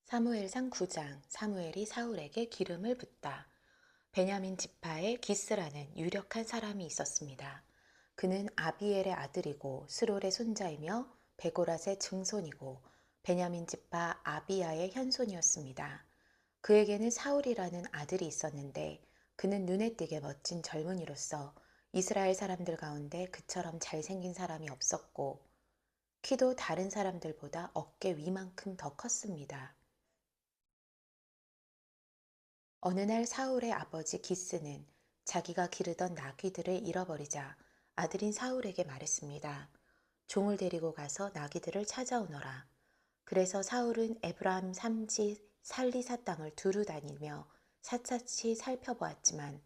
사무엘상 9장 사무엘이 사울에게 기름을 붓다. 베냐민 지파에 기스라는 유력한 사람이 있었습니다. 그는 아비엘의 아들이고 스롤의 손자이며 베고랏의 증손이고 베냐민 지파 아비야의 현손이었습니다. 그에게는 사울이라는 아들이 있었는데 그는 눈에 띄게 멋진 젊은이로서 이스라엘 사람들 가운데 그처럼 잘생긴 사람이 없었고 키도 다른 사람들보다 어깨 위만큼 더 컸습니다. 어느 날 사울의 아버지 기스는 자기가 기르던 나귀들을 잃어버리자 아들인 사울에게 말했습니다. 종을 데리고 가서 나귀들을 찾아오너라. 그래서 사울은 에브라임 삼지 살리사 땅을 두루 다니며 샅샅이 살펴보았지만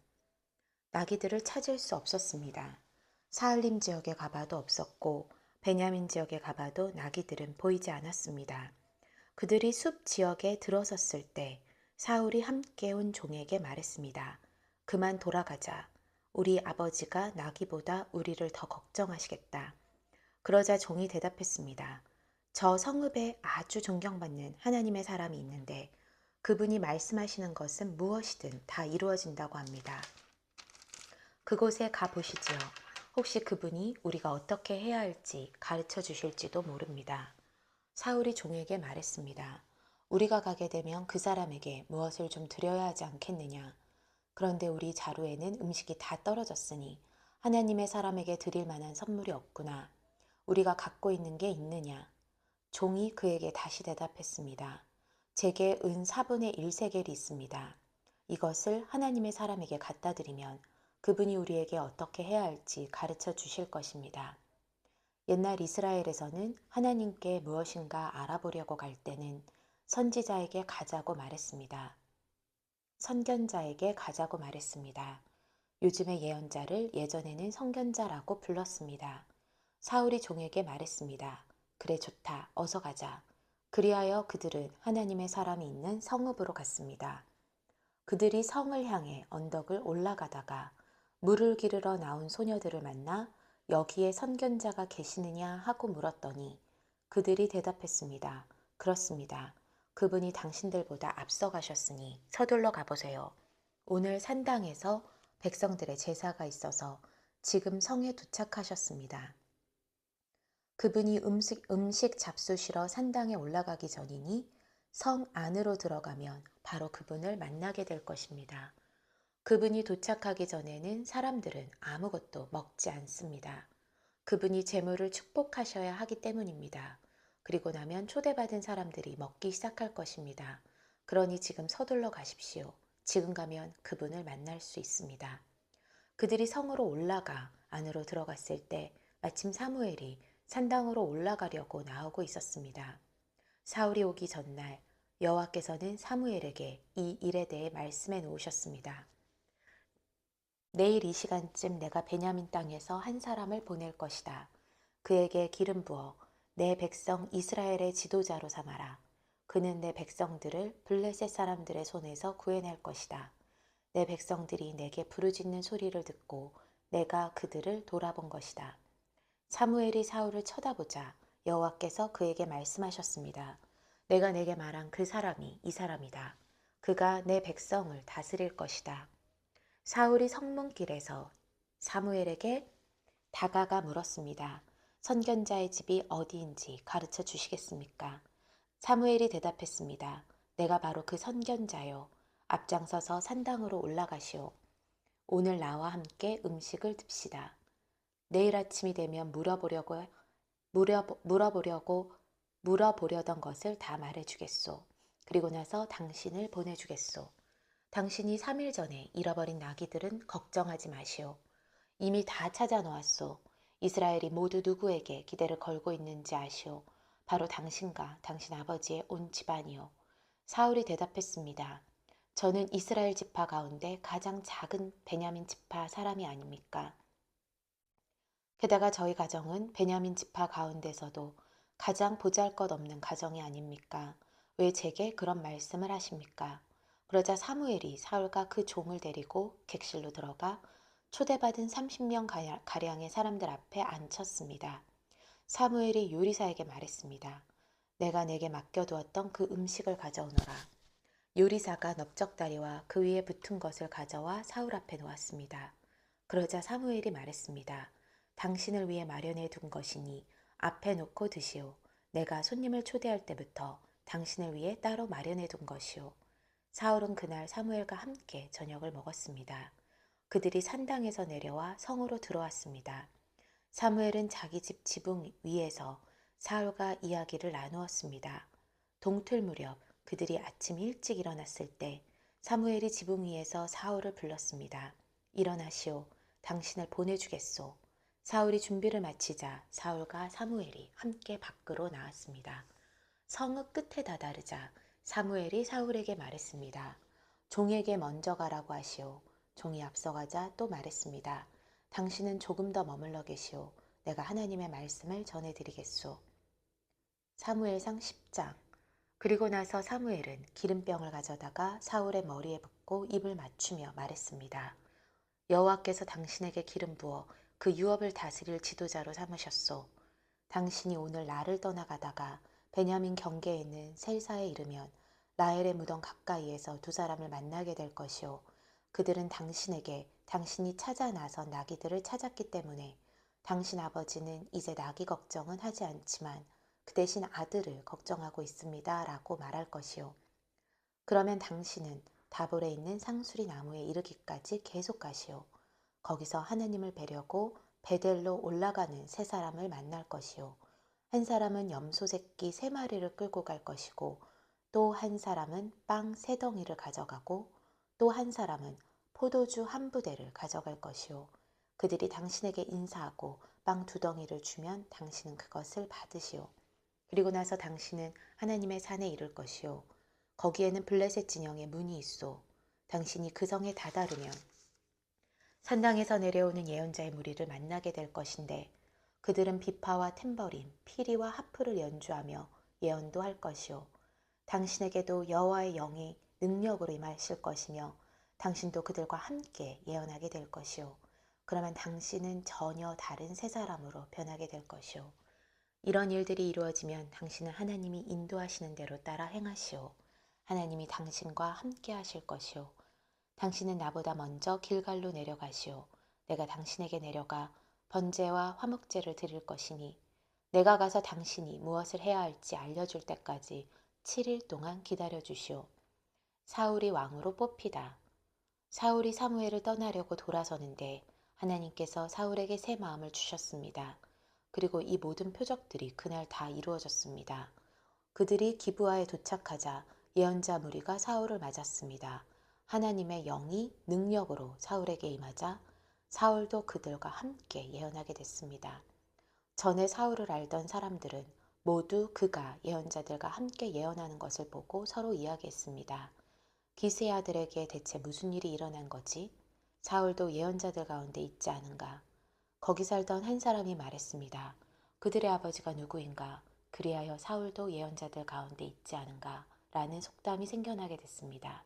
나귀들을 찾을 수 없었습니다. 사할림 지역에 가봐도 없었고 베냐민 지역에 가봐도 나귀들은 보이지 않았습니다. 그들이 숲 지역에 들어섰을 때 사울이 함께 온 종에게 말했습니다. 그만 돌아가자. 우리 아버지가 나기보다 우리를 더 걱정하시겠다. 그러자 종이 대답했습니다. 저 성읍에 아주 존경받는 하나님의 사람이 있는데 그분이 말씀하시는 것은 무엇이든 다 이루어진다고 합니다. 그곳에 가 보시지요. 혹시 그분이 우리가 어떻게 해야 할지 가르쳐 주실지도 모릅니다. 사울이 종에게 말했습니다. 우리가 가게 되면 그 사람에게 무엇을 좀 드려야 하지 않겠느냐. 그런데 우리 자루에는 음식이 다 떨어졌으니 하나님의 사람에게 드릴 만한 선물이 없구나. 우리가 갖고 있는 게 있느냐. 종이 그에게 다시 대답했습니다. 제게 은 4분의 1세겔이 있습니다. 이것을 하나님의 사람에게 갖다 드리면 그분이 우리에게 어떻게 해야 할지 가르쳐 주실 것입니다. 옛날 이스라엘에서는 하나님께 무엇인가 알아보려고 갈 때는 선지자에게 가자고 말했습니다. 선견자에게 가자고 말했습니다. 요즘의 예언자를 예전에는 선견자라고 불렀습니다. 사울이 종에게 말했습니다. 그래 좋다. 어서 가자. 그리하여 그들은 하나님의 사람이 있는 성읍으로 갔습니다. 그들이 성을 향해 언덕을 올라가다가 물을 기르러 나온 소녀들을 만나 여기에 선견자가 계시느냐 하고 물었더니 그들이 대답했습니다. 그렇습니다. 그분이 당신들보다 앞서가셨으니 서둘러 가보세요. 오늘 산당에서 백성들의 제사가 있어서 지금 성에 도착하셨습니다. 그분이 음식 잡수시러 산당에 올라가기 전이니 성 안으로 들어가면 바로 그분을 만나게 될 것입니다. 그분이 도착하기 전에는 사람들은 아무것도 먹지 않습니다. 그분이 재물을 축복하셔야 하기 때문입니다. 그리고 나면 초대받은 사람들이 먹기 시작할 것입니다. 그러니 지금 서둘러 가십시오. 지금 가면 그분을 만날 수 있습니다. 그들이 성으로 올라가 안으로 들어갔을 때 마침 사무엘이 산당으로 올라가려고 나오고 있었습니다. 사울이 오기 전날 여호와께서는 사무엘에게 이 일에 대해 말씀해 놓으셨습니다. 내일 이 시간쯤 내가 베냐민 땅에서 한 사람을 보낼 것이다. 그에게 기름 부어 내 백성 이스라엘의 지도자로 삼아라. 그는 내 백성들을 블레셋 사람들의 손에서 구해낼 것이다. 내 백성들이 내게 부르짖는 소리를 듣고 내가 그들을 돌아본 것이다. 사무엘이 사울을 쳐다보자 여호와께서 그에게 말씀하셨습니다. 내가 내게 말한 그 사람이 이 사람이다. 그가 내 백성을 다스릴 것이다. 사울이 성문길에서 사무엘에게 다가가 물었습니다. 선견자의 집이 어디인지 가르쳐 주시겠습니까? 사무엘이 대답했습니다. 내가 바로 그 선견자요. 앞장서서 산당으로 올라가시오. 오늘 나와 함께 음식을 듭시다. 내일 아침이 되면 물어보려던 것을 다 말해주겠소. 그리고 나서 당신을 보내주겠소. 당신이 3일 전에 잃어버린 나귀들은 걱정하지 마시오. 이미 다 찾아 놓았소. 이스라엘이 모두 누구에게 기대를 걸고 있는지 아시오. 바로 당신과 당신 아버지의 온 집안이요. 사울이 대답했습니다. 저는 이스라엘 지파 가운데 가장 작은 베냐민 지파 사람이 아닙니까? 게다가 저희 가정은 베냐민 지파 가운데서도 가장 보잘것없는 가정이 아닙니까? 왜 제게 그런 말씀을 하십니까? 그러자 사무엘이 사울과 그 종을 데리고 객실로 들어가 초대받은 30명 가량의 사람들 앞에 앉혔습니다. 사무엘이 요리사에게 말했습니다. 내가 내게 맡겨두었던 그 음식을 가져오너라. 요리사가 넓적다리와 그 위에 붙은 것을 가져와 사울 앞에 놓았습니다. 그러자 사무엘이 말했습니다. 당신을 위해 마련해 둔 것이니 앞에 놓고 드시오. 내가 손님을 초대할 때부터 당신을 위해 따로 마련해 둔 것이오. 사울은 그날 사무엘과 함께 저녁을 먹었습니다. 그들이 산당에서 내려와 성으로 들어왔습니다. 사무엘은 자기 집 지붕 위에서 사울과 이야기를 나누었습니다. 동틀 무렵 그들이 아침 일찍 일어났을 때 사무엘이 지붕 위에서 사울을 불렀습니다. 일어나시오. 당신을 보내주겠소. 사울이 준비를 마치자 사울과 사무엘이 함께 밖으로 나왔습니다. 성읍 끝에 다다르자 사무엘이 사울에게 말했습니다. 종에게 먼저 가라고 하시오. 종이 앞서가자 또 말했습니다. 당신은 조금 더 머물러 계시오. 내가 하나님의 말씀을 전해드리겠소. 사무엘상 10장. 그리고 나서 사무엘은 기름병을 가져다가 사울의 머리에 붓고 입을 맞추며 말했습니다. 여호와께서 당신에게 기름 부어 그 유업을 다스릴 지도자로 삼으셨소. 당신이 오늘 나를 떠나가다가 베냐민 경계에 있는 셀사에 이르면 라헬의 무덤 가까이에서 두 사람을 만나게 될 것이요. 그들은 당신에게 당신이 찾아 나선 나귀들을 찾았기 때문에 당신 아버지는 이제 나귀 걱정은 하지 않지만 그 대신 아들을 걱정하고 있습니다. 라고 말할 것이요. 그러면 당신은 다볼에 있는 상수리 나무에 이르기까지 계속 가시오. 거기서 하나님을 뵈려고 베델로 올라가는 세 사람을 만날 것이요. 한 사람은 염소 새끼 세 마리를 끌고 갈 것이고 또 한 사람은 빵 세 덩이를 가져가고 또 한 사람은 포도주 한 부대를 가져갈 것이요. 그들이 당신에게 인사하고 빵 두 덩이를 주면 당신은 그것을 받으시오. 그리고 나서 당신은 하나님의 산에 이를 것이요. 거기에는 블레셋 진영의 문이 있소. 당신이 그 성에 다다르면 산당에서 내려오는 예언자의 무리를 만나게 될 것인데 그들은 비파와 탬버린, 피리와 하프를 연주하며 예언도 할 것이요. 당신에게도 여호와의 영이 능력으로 임하실 것이며 당신도 그들과 함께 예언하게 될 것이요. 그러면 당신은 전혀 다른 새 사람으로 변하게 될 것이요. 이런 일들이 이루어지면 당신은 하나님이 인도하시는 대로 따라 행하시오. 하나님이 당신과 함께 하실 것이오. 당신은 나보다 먼저 길갈로 내려가시오. 내가 당신에게 내려가 번제와 화목제를 드릴 것이니 내가 가서 당신이 무엇을 해야 할지 알려줄 때까지 7일 동안 기다려 주시오. 사울이 왕으로 뽑히다. 사울이 사무엘을 떠나려고 돌아서는데 하나님께서 사울에게 새 마음을 주셨습니다. 그리고 이 모든 표적들이 그날 다 이루어졌습니다. 그들이 기브아에 도착하자 예언자 무리가 사울을 맞았습니다. 하나님의 영이 능력으로 사울에게 임하자 사울도 그들과 함께 예언하게 됐습니다. 전에 사울을 알던 사람들은 모두 그가 예언자들과 함께 예언하는 것을 보고 서로 이야기했습니다. 기스의 아들에게 대체 무슨 일이 일어난 거지? 사울도 예언자들 가운데 있지 않은가? 거기 살던 한 사람이 말했습니다. 그들의 아버지가 누구인가? 그리하여 사울도 예언자들 가운데 있지 않은가? 라는 속담이 생겨나게 됐습니다.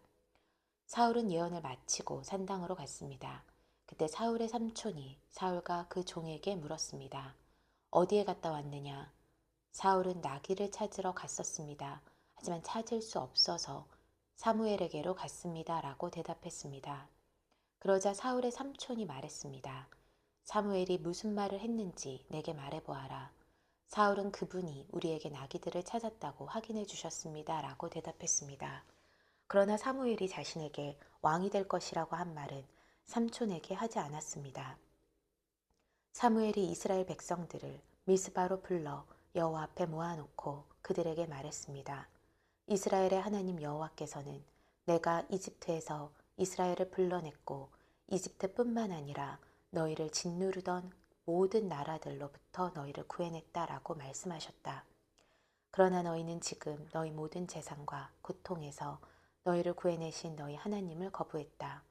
사울은 예언을 마치고 산당으로 갔습니다. 그때 사울의 삼촌이 사울과 그 종에게 물었습니다. 어디에 갔다 왔느냐? 사울은 나귀를 찾으러 갔었습니다. 하지만 찾을 수 없어서 사무엘에게로 갔습니다. 라고 대답했습니다. 그러자 사울의 삼촌이 말했습니다. 사무엘이 무슨 말을 했는지 내게 말해보아라. 사울은 그분이 우리에게 나귀들을 찾았다고 확인해 주셨습니다. 라고 대답했습니다. 그러나 사무엘이 자신에게 왕이 될 것이라고 한 말은 삼촌에게 하지 않았습니다. 사무엘이 이스라엘 백성들을 미스바로 불러 여호와 앞에 모아놓고 그들에게 말했습니다. 이스라엘의 하나님 여호와께서는 내가 이집트에서 이스라엘을 불러냈고 이집트뿐만 아니라 너희를 짓누르던 모든 나라들로부터 너희를 구해냈다라고 말씀하셨다. 그러나 너희는 지금 너희 모든 재산과 고통에서 너희를 구해내신 너희 하나님을 거부했다.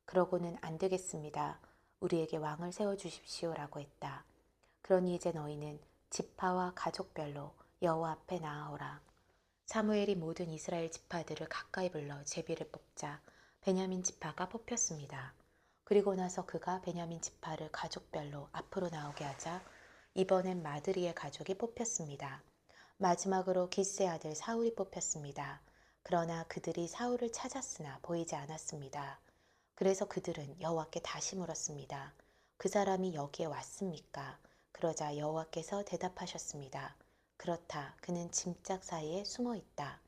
그러고는 안 되겠습니다. 우리에게 왕을 세워주십시오라고 했다. 그러니 이제 너희는 지파와 가족별로 여호와 앞에 나아오라. 사무엘이 모든 이스라엘 지파들을 가까이 불러 제비를 뽑자 베냐민 지파가 뽑혔습니다. 그리고 나서 그가 베냐민 지파를 가족별로 앞으로 나오게 하자 이번엔 마드리의 가족이 뽑혔습니다. 마지막으로 기스의 아들 사울이 뽑혔습니다. 그러나 그들이 사울을 찾았으나 보이지 않았습니다. 그래서 그들은 여호와께 다시 물었습니다. 그 사람이 여기에 왔습니까? 그러자 여호와께서 대답하셨습니다. 그렇다. 그는 짐짝 사이에 숨어 있다.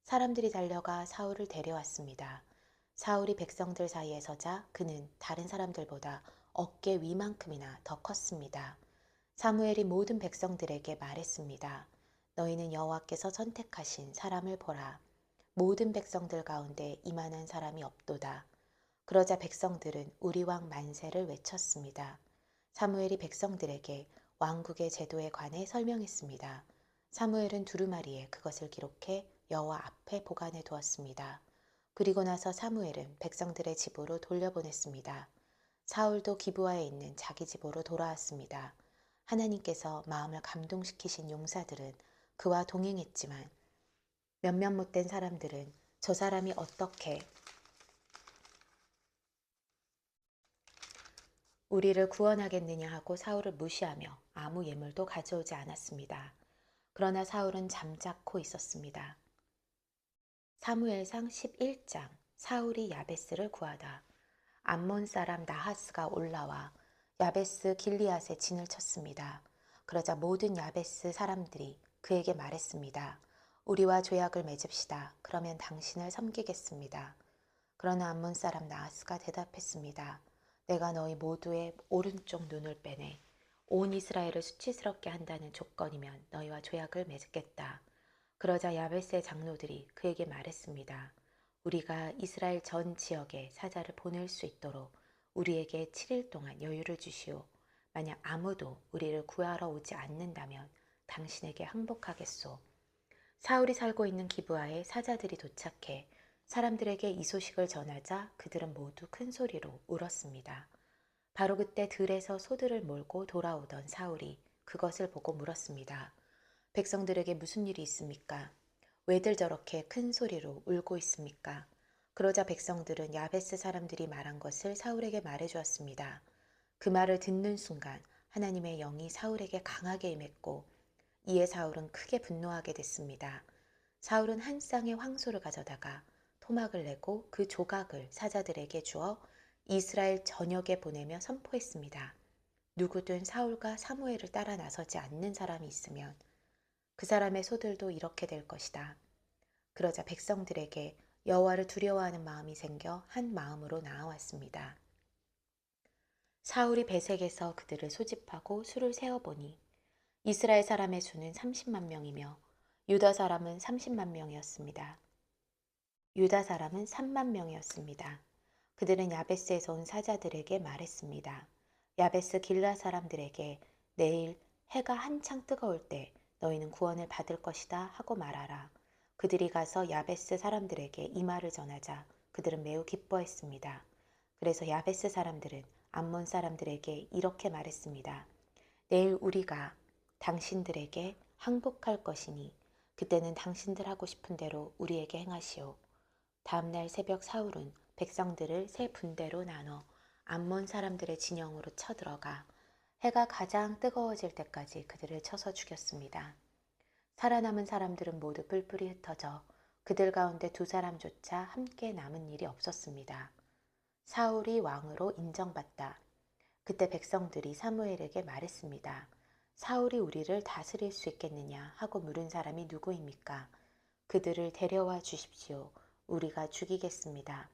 사람들이 달려가 사울을 데려왔습니다. 사울이 백성들 사이에 서자 그는 다른 사람들보다 어깨 위만큼이나 더 컸습니다. 사무엘이 모든 백성들에게 말했습니다. 너희는 여호와께서 선택하신 사람을 보라. 모든 백성들 가운데 이만한 사람이 없도다. 그러자 백성들은 우리 왕 만세를 외쳤습니다. 사무엘이 백성들에게 왕국의 제도에 관해 설명했습니다. 사무엘은 두루마리에 그것을 기록해 여호와 앞에 보관해 두었습니다. 그리고 나서 사무엘은 백성들의 집으로 돌려보냈습니다. 사울도 기브아에 있는 자기 집으로 돌아왔습니다. 하나님께서 마음을 감동시키신 용사들은 그와 동행했지만 몇몇 못된 사람들은 저 사람이 어떻게 우리를 구원하겠느냐 하고 사울을 무시하며 아무 예물도 가져오지 않았습니다. 그러나 사울은 잠자코 있었습니다. 사무엘상 11장 사울이 야베스를 구하다. 암몬 사람 나하스가 올라와 야베스 길리앗에 진을 쳤습니다. 그러자 모든 야베스 사람들이 그에게 말했습니다. 우리와 조약을 맺읍시다. 그러면 당신을 섬기겠습니다. 그러나 암몬 사람 나하스가 대답했습니다. 내가 너희 모두의 오른쪽 눈을 빼내 온 이스라엘을 수치스럽게 한다는 조건이면 너희와 조약을 맺겠다. 그러자 야베스의 장로들이 그에게 말했습니다. 우리가 이스라엘 전 지역에 사자를 보낼 수 있도록 우리에게 7일 동안 여유를 주시오. 만약 아무도 우리를 구하러 오지 않는다면 당신에게 항복하겠소. 사울이 살고 있는 기브아에 사자들이 도착해 사람들에게 이 소식을 전하자 그들은 모두 큰 소리로 울었습니다. 바로 그때 들에서 소들을 몰고 돌아오던 사울이 그것을 보고 물었습니다. 백성들에게 무슨 일이 있습니까? 왜들 저렇게 큰 소리로 울고 있습니까? 그러자 백성들은 야베스 사람들이 말한 것을 사울에게 말해 주었습니다. 그 말을 듣는 순간 하나님의 영이 사울에게 강하게 임했고 이에 사울은 크게 분노하게 됐습니다. 사울은 한 쌍의 황소를 가져다가 토막을 내고 그 조각을 사자들에게 주어 이스라엘 전역에 보내며 선포했습니다. 누구든 사울과 사무엘을 따라 나서지 않는 사람이 있으면 그 사람의 소들도 이렇게 될 것이다. 그러자 백성들에게 여호와를 두려워하는 마음이 생겨 한 마음으로 나아왔습니다. 사울이 베색에서 그들을 소집하고 수를 세어보니 이스라엘 사람의 수는 30만 명이며 유다 사람은 30만 명이었습니다. 유다 사람은 3만 명이었습니다. 그들은 야베스에서 온 사자들에게 말했습니다. 야베스 길라 사람들에게 내일 해가 한창 뜨거울 때 너희는 구원을 받을 것이다 하고 말하라. 그들이 가서 야베스 사람들에게 이 말을 전하자 그들은 매우 기뻐했습니다. 그래서 야베스 사람들은 암몬 사람들에게 이렇게 말했습니다. 내일 우리가 당신들에게 항복할 것이니 그때는 당신들 하고 싶은 대로 우리에게 행하시오. 다음날 새벽 사울은 백성들을 세 분대로 나눠 암몬 사람들의 진영으로 쳐들어가 해가 가장 뜨거워질 때까지 그들을 쳐서 죽였습니다. 살아남은 사람들은 모두 뿔뿔이 흩어져 그들 가운데 두 사람조차 함께 남은 일이 없었습니다. 사울이 왕으로 인정받다. 그때 백성들이 사무엘에게 말했습니다. 사울이 우리를 다스릴 수 있겠느냐 하고 물은 사람이 누구입니까? 그들을 데려와 주십시오. 우리가 죽이겠습니다.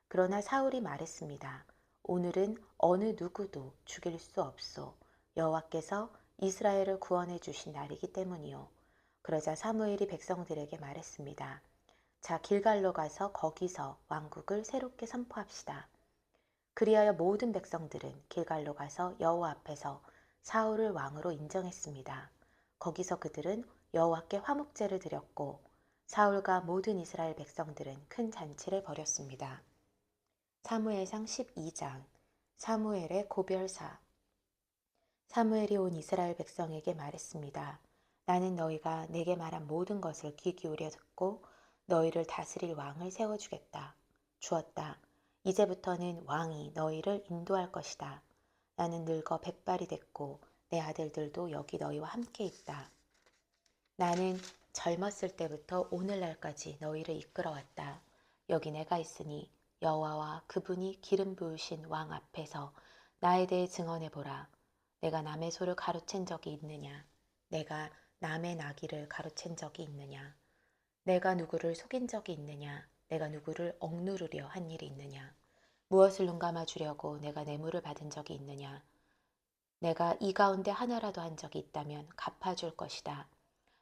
그러나 사울이 말했습니다. 오늘은 어느 누구도 죽일 수 없소. 여호와께서 이스라엘을 구원해 주신 날이기 때문이요. 그러자 사무엘이 백성들에게 말했습니다. 자, 길갈로 가서 거기서 왕국을 새롭게 선포합시다. 그리하여 모든 백성들은 길갈로 가서 여호와 앞에서 사울을 왕으로 인정했습니다. 거기서 그들은 여호와께 화목제를 드렸고 사울과 모든 이스라엘 백성들은 큰 잔치를 벌였습니다. 사무엘상 12장 사무엘의 고별사. 사무엘이 온 이스라엘 백성에게 말했습니다. 나는 너희가 내게 말한 모든 것을 귀 기울여 듣고 너희를 다스릴 왕을 세워주겠다. 주었다. 이제부터는 왕이 너희를 인도할 것이다. 나는 늙어 백발이 됐고 내 아들들도 여기 너희와 함께 있다. 나는 젊었을 때부터 오늘날까지 너희를 이끌어왔다. 여기 내가 있으니 여호와와 그분이 기름 부으신 왕 앞에서 나에 대해 증언해 보라. 내가 남의 소를 가로챈 적이 있느냐? 내가 남의 나귀를 가로챈 적이 있느냐? 내가 누구를 속인 적이 있느냐? 내가 누구를 억누르려 한 일이 있느냐? 무엇을 눈감아 주려고 내가 뇌물을 받은 적이 있느냐? 내가 이 가운데 하나라도 한 적이 있다면 갚아줄 것이다.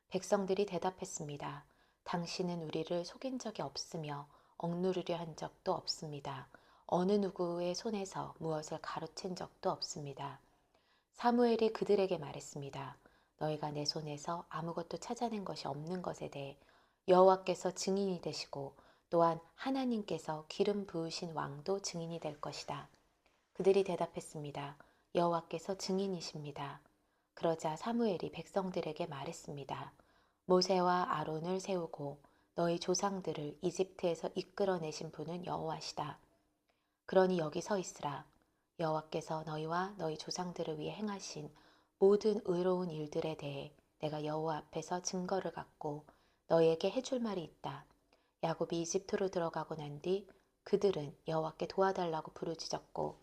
백성들이 대답했습니다. 당신은 우리를 속인 적이 없으며 억누르려 한 적도 없습니다. 어느 누구의 손에서 무엇을 가로챈 적도 없습니다. 사무엘이 그들에게 말했습니다. 너희가 내 손에서 아무것도 찾아낸 것이 없는 것에 대해 여호와께서 증인이 되시고 또한 하나님께서 기름 부으신 왕도 증인이 될 것이다. 그들이 대답했습니다. 여호와께서 증인이십니다. 그러자 사무엘이 백성들에게 말했습니다. 모세와 아론을 세우고 너희 조상들을 이집트에서 이끌어내신 분은 여호와시다. 그러니 여기 서 있으라. 여호와께서 너희와 너희 조상들을 위해 행하신 모든 의로운 일들에 대해 내가 여호와 앞에서 증거를 갖고 너희에게 해줄 말이 있다. 야곱이 이집트로 들어가고 난 뒤 그들은 여호와께 도와달라고 부르짖었고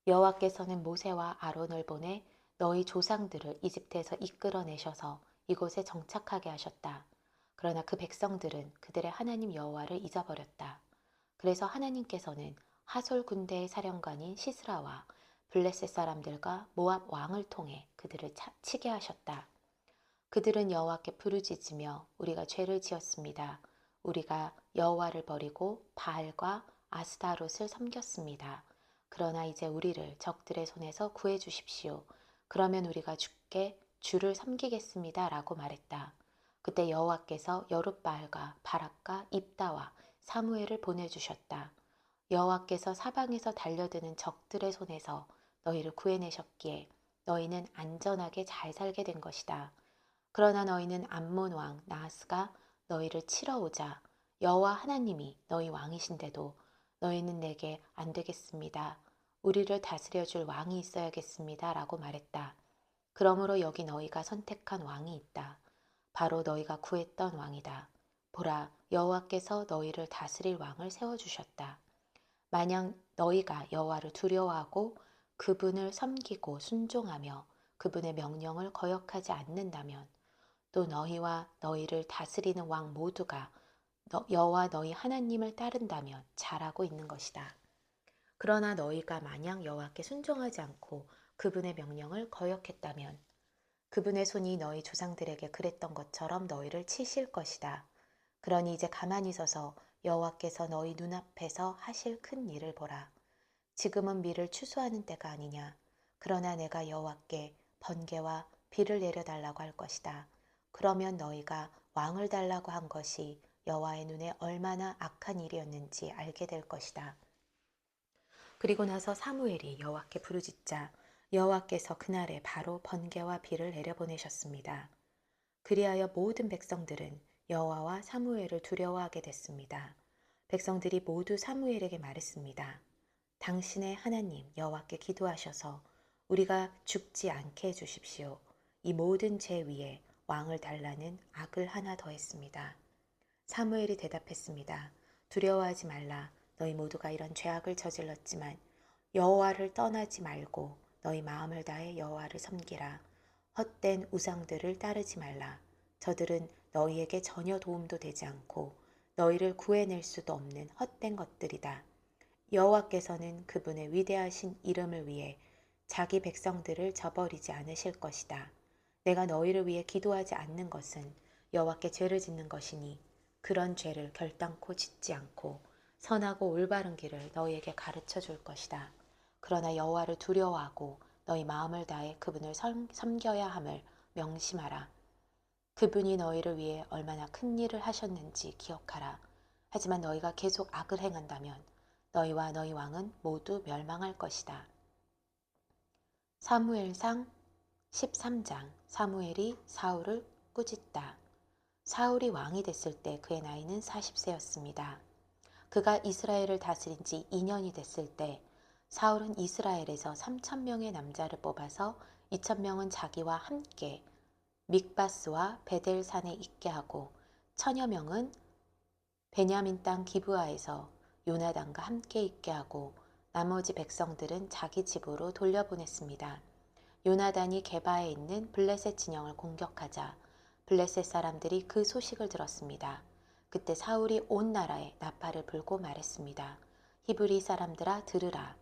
여호와께서는 모세와 아론을 보내 너희 조상들을 이집트에서 이끌어내셔서 이곳에 정착하게 하셨다. 그러나 그 백성들은 그들의 하나님 여호와를 잊어버렸다. 그래서 하나님께서는 하솔 군대의 사령관인 시스라와 블레셋 사람들과 모압 왕을 통해 그들을 치게 하셨다. 그들은 여호와께 부르짖으며 우리가 죄를 지었습니다. 우리가 여호와를 버리고 바알과 아스타롯을 섬겼습니다. 그러나 이제 우리를 적들의 손에서 구해 주십시오. 그러면 우리가 주께 주를 섬기겠습니다. 라고 말했다. 그때 여호와께서 여룻바알과 바락과 입다와 사무엘을 보내주셨다. 여호와께서 사방에서 달려드는 적들의 손에서 너희를 구해내셨기에 너희는 안전하게 잘 살게 된 것이다. 그러나 너희는 암몬 왕 나하스가 너희를 치러 오자 여호와 하나님이 너희 왕이신데도 너희는 내게 안 되겠습니다. 우리를 다스려 줄 왕이 있어야겠습니다. 라고 말했다. 그러므로 여기 너희가 선택한 왕이 있다. 바로 너희가 구했던 왕이다. 보라, 여호와께서 너희를 다스릴 왕을 세워주셨다. 만약 너희가 여호와를 두려워하고 그분을 섬기고 순종하며 그분의 명령을 거역하지 않는다면 또 너희와 너희를 다스리는 왕 모두가 여호와 너희 하나님을 따른다면 잘하고 있는 것이다. 그러나 너희가 마냥 여호와께 순종하지 않고 그분의 명령을 거역했다면 그분의 손이 너희 조상들에게 그랬던 것처럼 너희를 치실 것이다. 그러니 이제 가만히 서서 여호와께서 너희 눈앞에서 하실 큰 일을 보라. 지금은 미를 추수하는 때가 아니냐. 그러나 내가 여호와께 번개와 비를 내려달라고 할 것이다. 그러면 너희가 왕을 달라고 한 것이 여호와의 눈에 얼마나 악한 일이었는지 알게 될 것이다. 그리고 나서 사무엘이 여호와께 부르짖자 여호와께서 그날에 바로 번개와 비를 내려보내셨습니다. 그리하여 모든 백성들은 여호와와 사무엘을 두려워하게 됐습니다. 백성들이 모두 사무엘에게 말했습니다. 당신의 하나님 여호와께 기도하셔서 우리가 죽지 않게 해주십시오. 이 모든 죄 위에 왕을 달라는 악을 하나 더했습니다. 사무엘이 대답했습니다. 두려워하지 말라. 너희 모두가 이런 죄악을 저질렀지만 여호와를 떠나지 말고 너희 마음을 다해 여호와를 섬기라. 헛된 우상들을 따르지 말라. 저들은 너희에게 전혀 도움도 되지 않고 너희를 구해낼 수도 없는 헛된 것들이다. 여호와께서는 그분의 위대하신 이름을 위해 자기 백성들을 저버리지 않으실 것이다. 내가 너희를 위해 기도하지 않는 것은 여호와께 죄를 짓는 것이니 그런 죄를 결단코 짓지 않고 선하고 올바른 길을 너희에게 가르쳐 줄 것이다. 그러나 여호와를 두려워하고 너희 마음을 다해 그분을 섬겨야 함을 명심하라. 그분이 너희를 위해 얼마나 큰 일을 하셨는지 기억하라. 하지만 너희가 계속 악을 행한다면 너희와 너희 왕은 모두 멸망할 것이다. 사무엘상 13장. 사무엘이 사울을 꾸짖다. 사울이 왕이 됐을 때 그의 나이는 40세였습니다. 그가 이스라엘을 다스린 지 2년이 됐을 때 사울은 이스라엘에서 3,000명의 남자를 뽑아서 2,000명은 자기와 함께 믹바스와 베델산에 있게 하고 천여 명은 베냐민 땅 기브아에서 요나단과 함께 있게 하고 나머지 백성들은 자기 집으로 돌려보냈습니다. 요나단이 게바에 있는 블레셋 진영을 공격하자 블레셋 사람들이 그 소식을 들었습니다. 그때 사울이 온 나라에 나팔을 불고 말했습니다. 히브리 사람들아 들으라.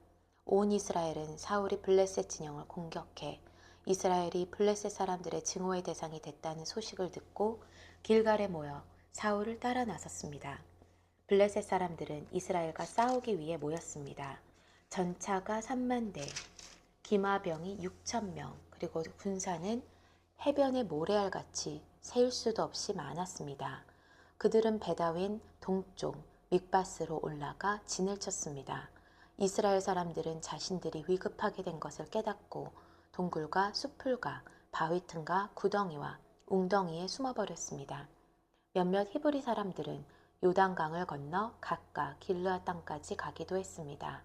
온 이스라엘은 사울이 블레셋 진영을 공격해 이스라엘이 블레셋 사람들의 증오의 대상이 됐다는 소식을 듣고 길갈에 모여 사울을 따라 나섰습니다. 블레셋 사람들은 이스라엘과 싸우기 위해 모였습니다. 전차가 3만 대, 기마병이 6천 명, 그리고 군사는 해변의 모래알같이 세일 수도 없이 많았습니다. 그들은 베다윈 동쪽 믹바스로 올라가 진을 쳤습니다. 이스라엘 사람들은 자신들이 위급하게 된 것을 깨닫고 동굴과 수풀과 바위 틈과 구덩이와 웅덩이에 숨어버렸습니다. 몇몇 히브리 사람들은 요단강을 건너 각각 길르앗 땅까지 가기도 했습니다.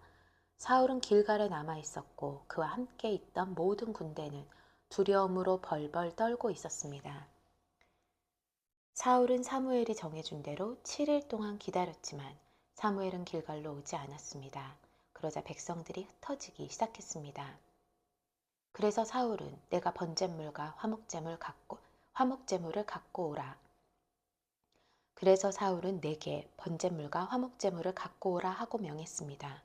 사울은 길갈에 남아 있었고 그와 함께 있던 모든 군대는 두려움으로 벌벌 떨고 있었습니다. 사울은 사무엘이 정해준 대로 7일 동안 기다렸지만 사무엘은 길갈로 오지 않았습니다. 그러자 백성들이 흩어지기 시작했습니다. 그래서 사울은 내가 번제물과 화목제물을 갖고 오라. 그래서 사울은 내게 번제물과 화목제물을 갖고 오라 하고 명했습니다.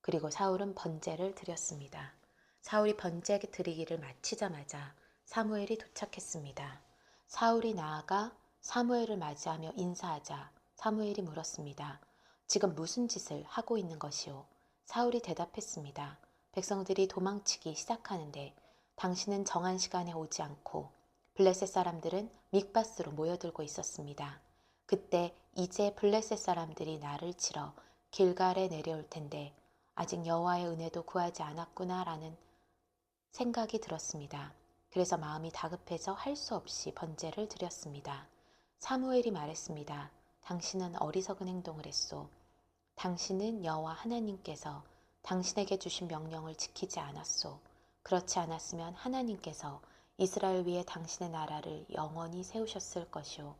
그리고 사울은 번제를 드렸습니다. 사울이 번제 드리기를 마치자마자 사무엘이 도착했습니다. 사울이 나아가 사무엘을 맞이하며 인사하자 사무엘이 물었습니다. 지금 무슨 짓을 하고 있는 것이오? 사울이 대답했습니다. 백성들이 도망치기 시작하는데 당신은 정한 시간에 오지 않고 블레셋 사람들은 믹바스로 모여들고 있었습니다. 그때 이제 블레셋 사람들이 나를 치러 길갈에 내려올 텐데 아직 여호와의 은혜도 구하지 않았구나라는 생각이 들었습니다. 그래서 마음이 다급해서 할 수 없이 번제를 드렸습니다. 사무엘이 말했습니다. 당신은 어리석은 행동을 했소. 당신은 여호와 하나님께서 당신에게 주신 명령을 지키지 않았소. 그렇지 않았으면 하나님께서 이스라엘 위에 당신의 나라를 영원히 세우셨을 것이오.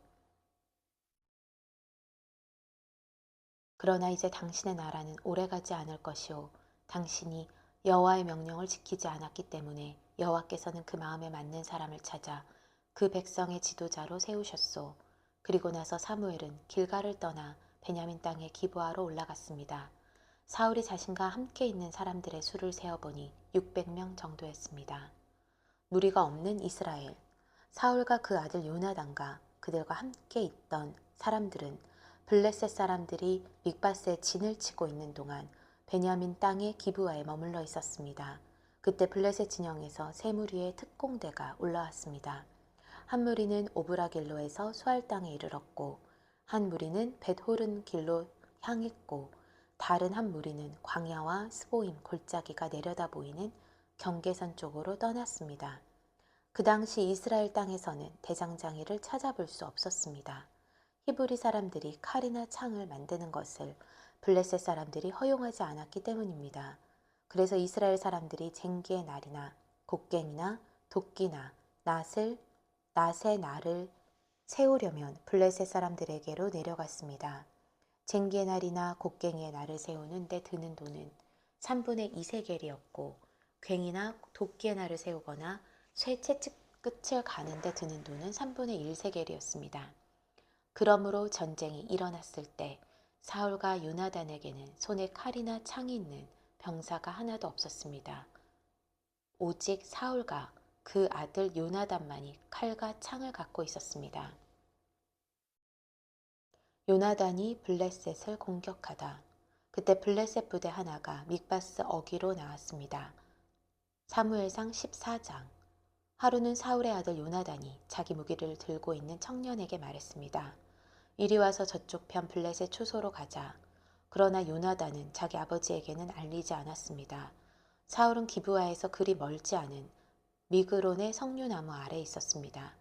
그러나 이제 당신의 나라는 오래가지 않을 것이오. 당신이 여호와의 명령을 지키지 않았기 때문에 여호와께서는 그 마음에 맞는 사람을 찾아 그 백성의 지도자로 세우셨소. 그리고 나서 사무엘은 길갈을 떠나 베냐민 땅의 기브아로 올라갔습니다. 사울이 자신과 함께 있는 사람들의 수를 세어보니 600명 정도였습니다. 무리가 없는 이스라엘, 사울과 그 아들 요나단과 그들과 함께 있던 사람들은 블레셋 사람들이 믹바스에 진을 치고 있는 동안 베냐민 땅의 기브아에 머물러 있었습니다. 그때 블레셋 진영에서 세 무리의 특공대가 올라왔습니다. 한 무리는 오브라길로에서 수알 땅에 이르렀고 한 무리는 벳호른 길로 향했고 다른 한 무리는 광야와 스보임 골짜기가 내려다 보이는 경계선 쪽으로 떠났습니다. 그 당시 이스라엘 땅에서는 대장장이를 찾아볼 수 없었습니다. 히브리 사람들이 칼이나 창을 만드는 것을 블레셋 사람들이 허용하지 않았기 때문입니다. 그래서 이스라엘 사람들이 쟁기의 날이나 곡괭이나 도끼나 낫의 날을 세우려면 블레셋 사람들에게로 내려갔습니다. 쟁기의 날이나 곡괭이의 날을 세우는 데 드는 돈은 3분의 2세겔이었고 괭이나 도끼의 날을 세우거나 쇠 채찍 끝을 가는 데 드는 돈은 3분의 1세겔이었습니다. 그러므로 전쟁이 일어났을 때 사울과 요나단에게는 손에 칼이나 창이 있는 병사가 하나도 없었습니다. 오직 사울과 그 아들 요나단만이 칼과 창을 갖고 있었습니다. 요나단이 블레셋을 공격하다. 그때 블레셋 부대 하나가 믹바스 어기로 나왔습니다. 사무엘상 14장. 하루는 사울의 아들 요나단이 자기 무기를 들고 있는 청년에게 말했습니다. 이리 와서 저쪽 편 블레셋 초소로 가자. 그러나 요나단은 자기 아버지에게는 알리지 않았습니다. 사울은 기브아에서 그리 멀지 않은 미그론의 석류나무 아래에 있었습니다.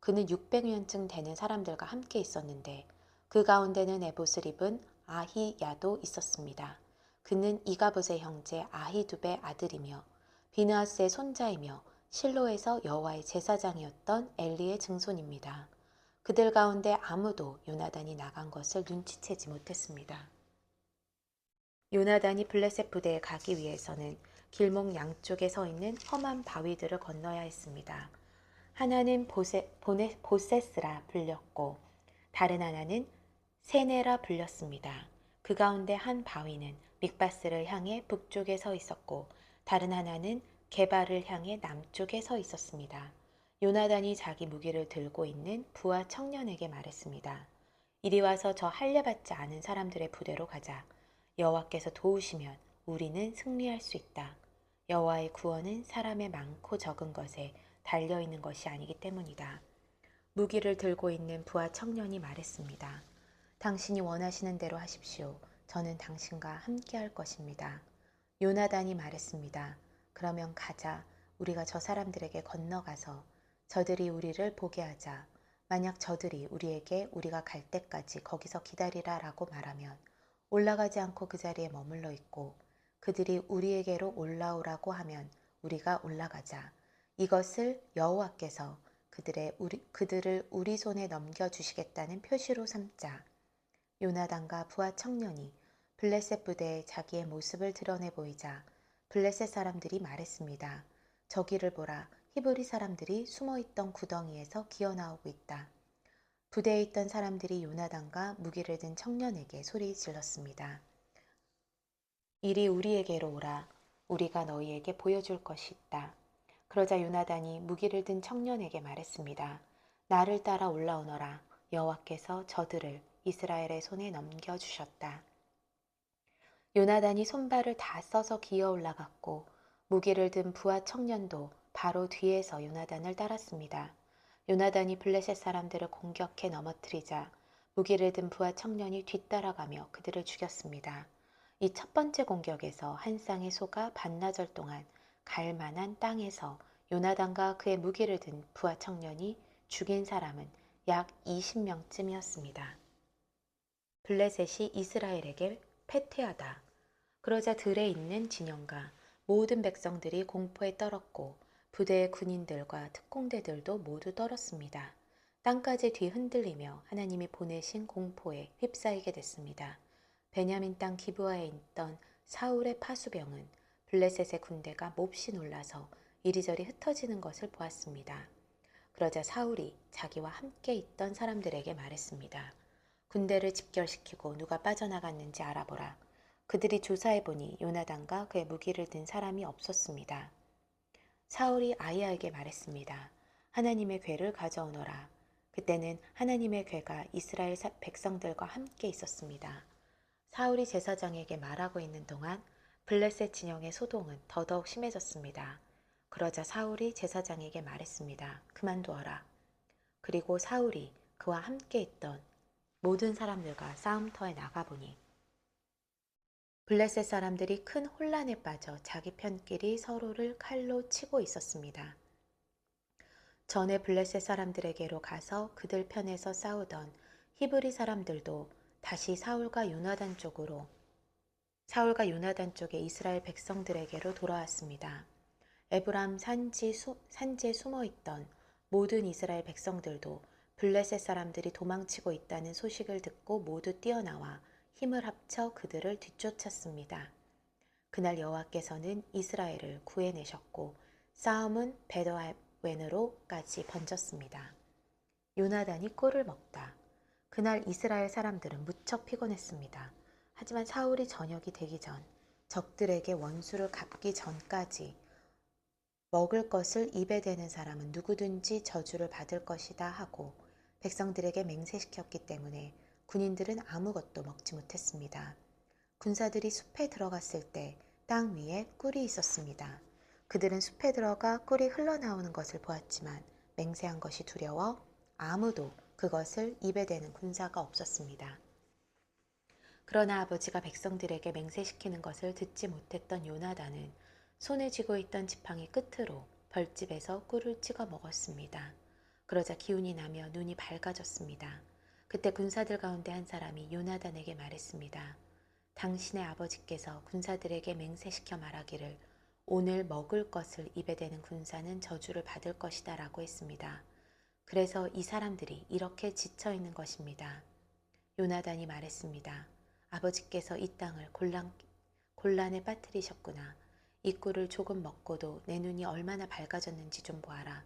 그는 600년쯤 되는 사람들과 함께 있었는데 그 가운데는 에봇을 입은 아히야도 있었습니다. 그는 이가봇의 형제 아히두베의 아들이며 비느하스의 손자이며 실로에서 여호와의 제사장이었던 엘리의 증손입니다. 그들 가운데 아무도 요나단이 나간 것을 눈치채지 못했습니다. 요나단이 블레셋 부대에 가기 위해서는 길목 양쪽에 서 있는 험한 바위들을 건너야 했습니다. 하나는 보세스라 불렸고 다른 하나는 세네라 불렸습니다. 그 가운데 한 바위는 믹바스를 향해 북쪽에 서 있었고 다른 하나는 게발을 향해 남쪽에 서 있었습니다. 요나단이 자기 무기를 들고 있는 부하 청년에게 말했습니다. 이리 와서 저 할례받지 않은 사람들의 부대로 가자. 여호와께서 도우시면 우리는 승리할 수 있다. 여호와의 구원은 사람의 많고 적은 것에 달려 있는 것이 아니기 때문이다. 무기를 들고 있는 부하 청년이 말했습니다. 당신이 원하시는 대로 하십시오. 저는 당신과 함께 할 것입니다. 요나단이 말했습니다. 그러면 가자. 우리가 저 사람들에게 건너가서 저들이 우리를 보게 하자. 만약 저들이 우리에게 우리가 갈 때까지 거기서 기다리라 라고 말하면 올라가지 않고 그 자리에 머물러 있고 그들이 우리에게로 올라오라고 하면 우리가 올라가자. 이것을 여호와께서 그들을 우리 손에 넘겨주시겠다는 표시로 삼자. 요나단과 부하 청년이 블레셋 부대에 자기의 모습을 드러내 보이자 블레셋 사람들이 말했습니다. 저기를 보라. 히브리 사람들이 숨어있던 구덩이에서 기어나오고 있다. 부대에 있던 사람들이 요나단과 무기를 든 청년에게 소리 질렀습니다. 이리 우리에게로 오라. 우리가 너희에게 보여줄 것이 있다. 그러자 요나단이 무기를 든 청년에게 말했습니다. 나를 따라 올라오너라. 여호와께서 저들을 이스라엘의 손에 넘겨주셨다. 요나단이 손발을 다 써서 기어 올라갔고 무기를 든 부하 청년도 바로 뒤에서 요나단을 따랐습니다. 요나단이 블레셋 사람들을 공격해 넘어뜨리자 무기를 든 부하 청년이 뒤따라가며 그들을 죽였습니다. 이 첫 번째 공격에서 한 쌍의 소가 반나절 동안 갈 만한 땅에서 요나단과 그의 무기를 든 부하 청년이 죽인 사람은 약 20명쯤이었습니다. 블레셋이 이스라엘에게 패퇴하다. 그러자 들에 있는 진영과 모든 백성들이 공포에 떨었고 부대의 군인들과 특공대들도 모두 떨었습니다. 땅까지 뒤흔들리며 하나님이 보내신 공포에 휩싸이게 됐습니다. 베냐민 땅 기브아에 있던 사울의 파수병은 블레셋의 군대가 몹시 놀라서 이리저리 흩어지는 것을 보았습니다. 그러자 사울이 자기와 함께 있던 사람들에게 말했습니다. 군대를 집결시키고 누가 빠져나갔는지 알아보라. 그들이 조사해보니 요나단과 그의 무기를 든 사람이 없었습니다. 사울이 아히야에게 말했습니다. 하나님의 궤를 가져오너라. 그때는 하나님의 궤가 이스라엘 백성들과 함께 있었습니다. 사울이 제사장에게 말하고 있는 동안 블레셋 진영의 소동은 더더욱 심해졌습니다. 그러자 사울이 제사장에게 말했습니다. 그만두어라. 그리고 사울이 그와 함께 있던 모든 사람들과 싸움터에 나가보니 블레셋 사람들이 큰 혼란에 빠져 자기 편끼리 서로를 칼로 치고 있었습니다. 전에 블레셋 사람들에게로 가서 그들 편에서 싸우던 히브리 사람들도 다시 사울과 요나단 쪽에 이스라엘 백성들에게로 돌아왔습니다. 에브람 산지에 숨어있던 모든 이스라엘 백성들도 블레셋 사람들이 도망치고 있다는 소식을 듣고 모두 뛰어나와 힘을 합쳐 그들을 뒤쫓았습니다. 그날 여호와께서는 이스라엘을 구해내셨고 싸움은 베드아웬으로까지 번졌습니다. 요나단이 꿀을 먹다. 그날 이스라엘 사람들은 무척 피곤했습니다. 하지만 사울이 저녁이 되기 전 적들에게 원수를 갚기 전까지 먹을 것을 입에 대는 사람은 누구든지 저주를 받을 것이다 하고 백성들에게 맹세시켰기 때문에 군인들은 아무것도 먹지 못했습니다. 군사들이 숲에 들어갔을 때 땅 위에 꿀이 있었습니다. 그들은 숲에 들어가 꿀이 흘러나오는 것을 보았지만 맹세한 것이 두려워 아무도 그것을 입에 대는 군사가 없었습니다. 그러나 아버지가 백성들에게 맹세시키는 것을 듣지 못했던 요나단은 손에 쥐고 있던 지팡이 끝으로 벌집에서 꿀을 찍어 먹었습니다. 그러자 기운이 나며 눈이 밝아졌습니다. 그때 군사들 가운데 한 사람이 요나단에게 말했습니다. 당신의 아버지께서 군사들에게 맹세시켜 말하기를 오늘 먹을 것을 입에 대는 군사는 저주를 받을 것이다 라고 했습니다. 그래서 이 사람들이 이렇게 지쳐 있는 것입니다. 요나단이 말했습니다. 아버지께서 이 땅을 곤란에 빠뜨리셨구나. 이 꿀을 조금 먹고도 내 눈이 얼마나 밝아졌는지 좀 보아라.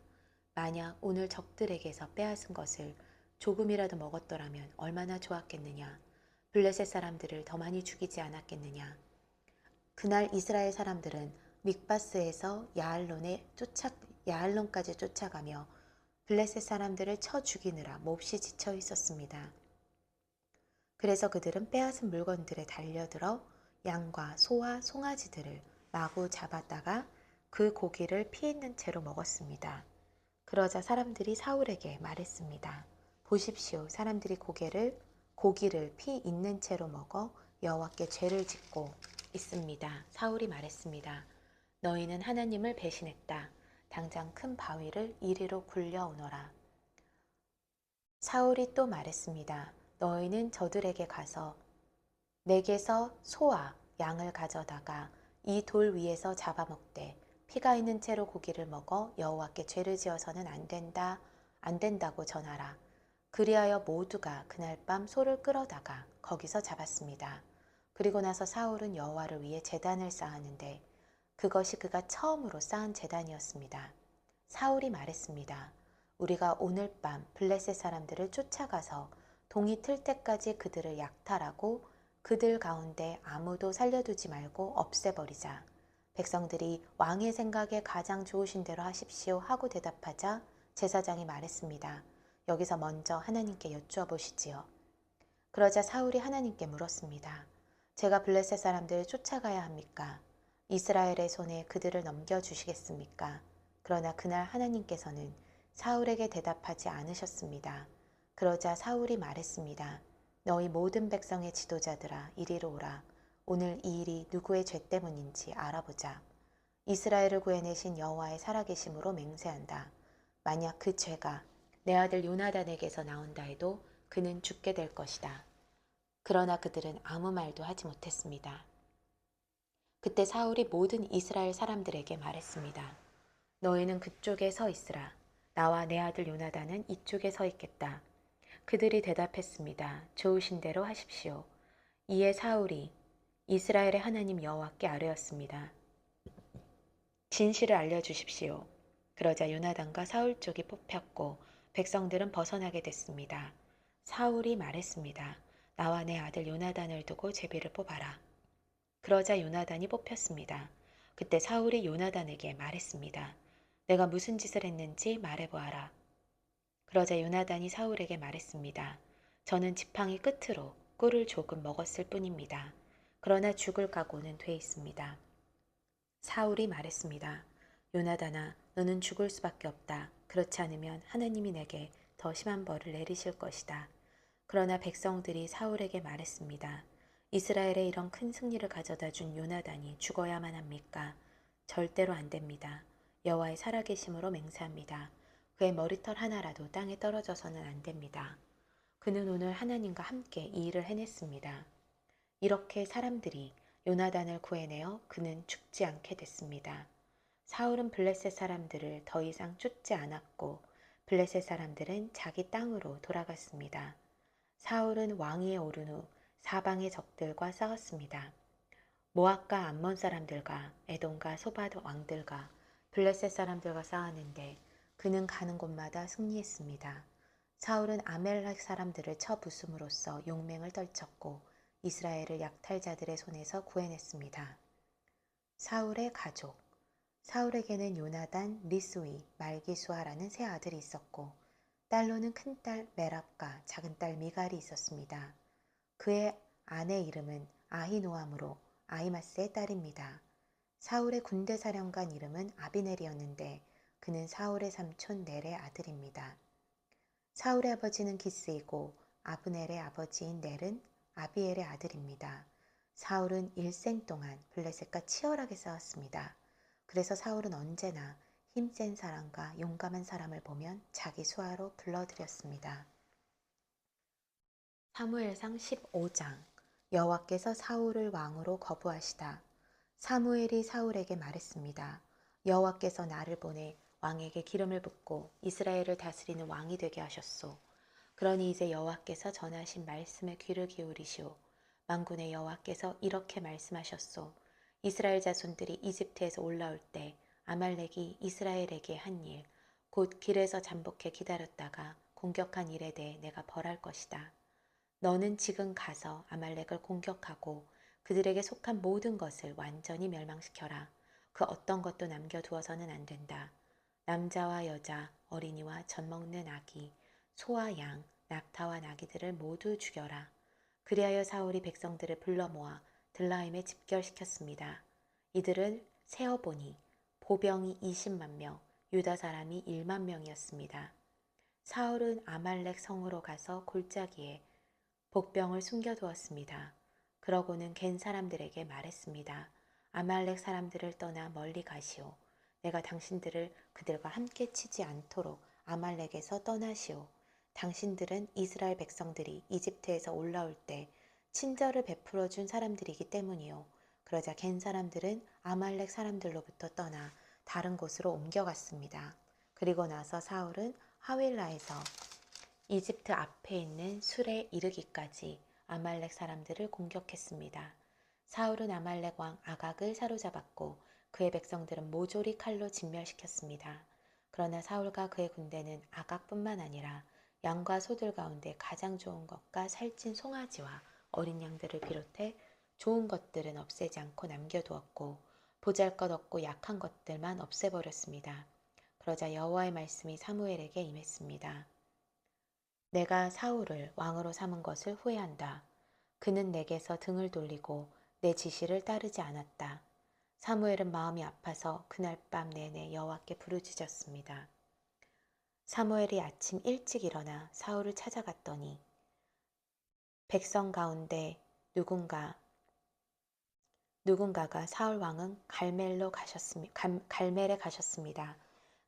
만약 오늘 적들에게서 빼앗은 것을 조금이라도 먹었더라면 얼마나 좋았겠느냐. 블레셋 사람들을 더 많이 죽이지 않았겠느냐. 그날 이스라엘 사람들은 믹바스에서 야알론까지 쫓아가며 블레셋 사람들을 쳐 죽이느라 몹시 지쳐 있었습니다. 그래서 그들은 빼앗은 물건들에 달려들어 양과 소와 송아지들을 마구 잡았다가 그 고기를 피 있는 채로 먹었습니다. 그러자 사람들이 사울에게 말했습니다. 보십시오. 사람들이 고기를 피 있는 채로 먹어 여호와께 죄를 짓고 있습니다. 사울이 말했습니다. 너희는 하나님을 배신했다. 당장 큰 바위를 이리로 굴려오너라. 사울이 또 말했습니다. 너희는 저들에게 가서 내게서 소와 양을 가져다가 이 돌 위에서 잡아먹되 피가 있는 채로 고기를 먹어 여호와께 죄를 지어서는 안 된다고 전하라. 그리하여 모두가 그날 밤 소를 끌어다가 거기서 잡았습니다. 그리고 나서 사울은 여호와를 위해 제단을 쌓았는데 그것이 그가 처음으로 쌓은 제단이었습니다. 사울이 말했습니다. 우리가 오늘 밤 블레셋 사람들을 쫓아가서 동이 틀 때까지 그들을 약탈하고 그들 가운데 아무도 살려두지 말고 없애버리자. 백성들이 왕의 생각에 가장 좋으신 대로 하십시오 하고 대답하자 제사장이 말했습니다. 여기서 먼저 하나님께 여쭈어 보시지요. 그러자 사울이 하나님께 물었습니다. 제가 블레셋 사람들을 쫓아가야 합니까? 이스라엘의 손에 그들을 넘겨주시겠습니까? 그러나 그날 하나님께서는 사울에게 대답하지 않으셨습니다. 그러자 사울이 말했습니다. 너희 모든 백성의 지도자들아 이리로 오라. 오늘 이 일이 누구의 죄 때문인지 알아보자. 이스라엘을 구해내신 여호와의 살아계심으로 맹세한다. 만약 그 죄가 내 아들 요나단에게서 나온다 해도 그는 죽게 될 것이다. 그러나 그들은 아무 말도 하지 못했습니다. 그때 사울이 모든 이스라엘 사람들에게 말했습니다. 너희는 그쪽에 서 있으라. 나와 내 아들 요나단은 이쪽에 서 있겠다. 그들이 대답했습니다. 좋으신 대로 하십시오. 이에 사울이 이스라엘의 하나님 여호와께 아뢰었습니다. 진실을 알려주십시오. 그러자 요나단과 사울 쪽이 뽑혔고 백성들은 벗어나게 됐습니다. 사울이 말했습니다. 나와 내 아들 요나단을 두고 제비를 뽑아라. 그러자 요나단이 뽑혔습니다. 그때 사울이 요나단에게 말했습니다. 내가 무슨 짓을 했는지 말해보아라. 그러자 요나단이 사울에게 말했습니다. 저는 지팡이 끝으로 꿀을 조금 먹었을 뿐입니다. 그러나 죽을 각오는 돼 있습니다. 사울이 말했습니다. 요나단아, 너는 죽을 수밖에 없다. 그렇지 않으면 하나님이 내게 더 심한 벌을 내리실 것이다. 그러나 백성들이 사울에게 말했습니다. 이스라엘에 이런 큰 승리를 가져다 준 요나단이 죽어야만 합니까? 절대로 안 됩니다. 여호와의 살아계심으로 맹세합니다. 그의 머리털 하나라도 땅에 떨어져서는 안 됩니다. 그는 오늘 하나님과 함께 이 일을 해냈습니다. 이렇게 사람들이 요나단을 구해내어 그는 죽지 않게 됐습니다. 사울은 블레셋 사람들을 더 이상 쫓지 않았고 블레셋 사람들은 자기 땅으로 돌아갔습니다. 사울은 왕위에 오른 후 사방의 적들과 싸웠습니다. 모압과 암몬 사람들과 에돔과 소바 왕들과 블레셋 사람들과 싸웠는데 그는 가는 곳마다 승리했습니다. 사울은 아멜렉 사람들을 쳐 부숨으로써 용맹을 떨쳤고 이스라엘을 약탈자들의 손에서 구해냈습니다. 사울의 가족. 사울에게는 요나단, 리스위, 말기수아라는 세 아들이 있었고 딸로는 큰딸 메랍과 작은딸 미갈이 있었습니다. 그의 아내 이름은 아히노암으로 아히마스의 딸입니다. 사울의 군대 사령관 이름은 아비넬이었는데 그는 사울의 삼촌 넬의 아들입니다. 사울의 아버지는 기스이고 아브넬의 아버지인 넬은 아비엘의 아들입니다. 사울은 일생 동안 블레셋과 치열하게 싸웠습니다. 그래서 사울은 언제나 힘센 사람과 용감한 사람을 보면 자기 수하로 불러들였습니다. 사무엘상 15장. 여호와께서 사울을 왕으로 거부하시다. 사무엘이 사울에게 말했습니다. 여호와께서 나를 보내 왕에게 기름을 붓고 이스라엘을 다스리는 왕이 되게 하셨소. 그러니 이제 여호와께서 전하신 말씀에 귀를 기울이시오. 만군의 여호와께서 이렇게 말씀하셨소. 이스라엘 자손들이 이집트에서 올라올 때 아말렉이 이스라엘에게 한 일, 곧 길에서 잠복해 기다렸다가 공격한 일에 대해 내가 벌할 것이다. 너는 지금 가서 아말렉을 공격하고 그들에게 속한 모든 것을 완전히 멸망시켜라. 그 어떤 것도 남겨두어서는 안 된다. 남자와 여자, 어린이와 젖 먹는 아기, 소와 양, 낙타와 나귀들을 모두 죽여라. 그리하여 사울이 백성들을 불러 모아 들라임에 집결시켰습니다. 이들을 세어보니 보병이 20만 명, 유다 사람이 1만 명이었습니다. 사울은 아말렉 성으로 가서 골짜기에 복병을 숨겨두었습니다. 그러고는 겐 사람들에게 말했습니다. 아말렉 사람들을 떠나 멀리 가시오. 내가 당신들을 그들과 함께 치지 않도록 아말렉에서 떠나시오. 당신들은 이스라엘 백성들이 이집트에서 올라올 때 친절을 베풀어 준 사람들이기 때문이요. 그러자 겐 사람들은 아말렉 사람들로부터 떠나 다른 곳으로 옮겨갔습니다. 그리고 나서 사울은 하윌라에서 이집트 앞에 있는 술에 이르기까지 아말렉 사람들을 공격했습니다. 사울은 아말렉 왕 아각을 사로잡았고 그의 백성들은 모조리 칼로 진멸시켰습니다. 그러나 사울과 그의 군대는 아각뿐만 아니라 양과 소들 가운데 가장 좋은 것과 살찐 송아지와 어린 양들을 비롯해 좋은 것들은 없애지 않고 남겨두었고 보잘것없고 약한 것들만 없애버렸습니다. 그러자 여호와의 말씀이 사무엘에게 임했습니다. 내가 사울을 왕으로 삼은 것을 후회한다. 그는 내게서 등을 돌리고 내 지시를 따르지 않았다. 사무엘은 마음이 아파서 그날 밤 내내 여호와께 부르짖었습니다. 사무엘이 아침 일찍 일어나 사울을 찾아갔더니 백성 가운데 누군가가 사울 왕은 갈멜에 가셨습니다.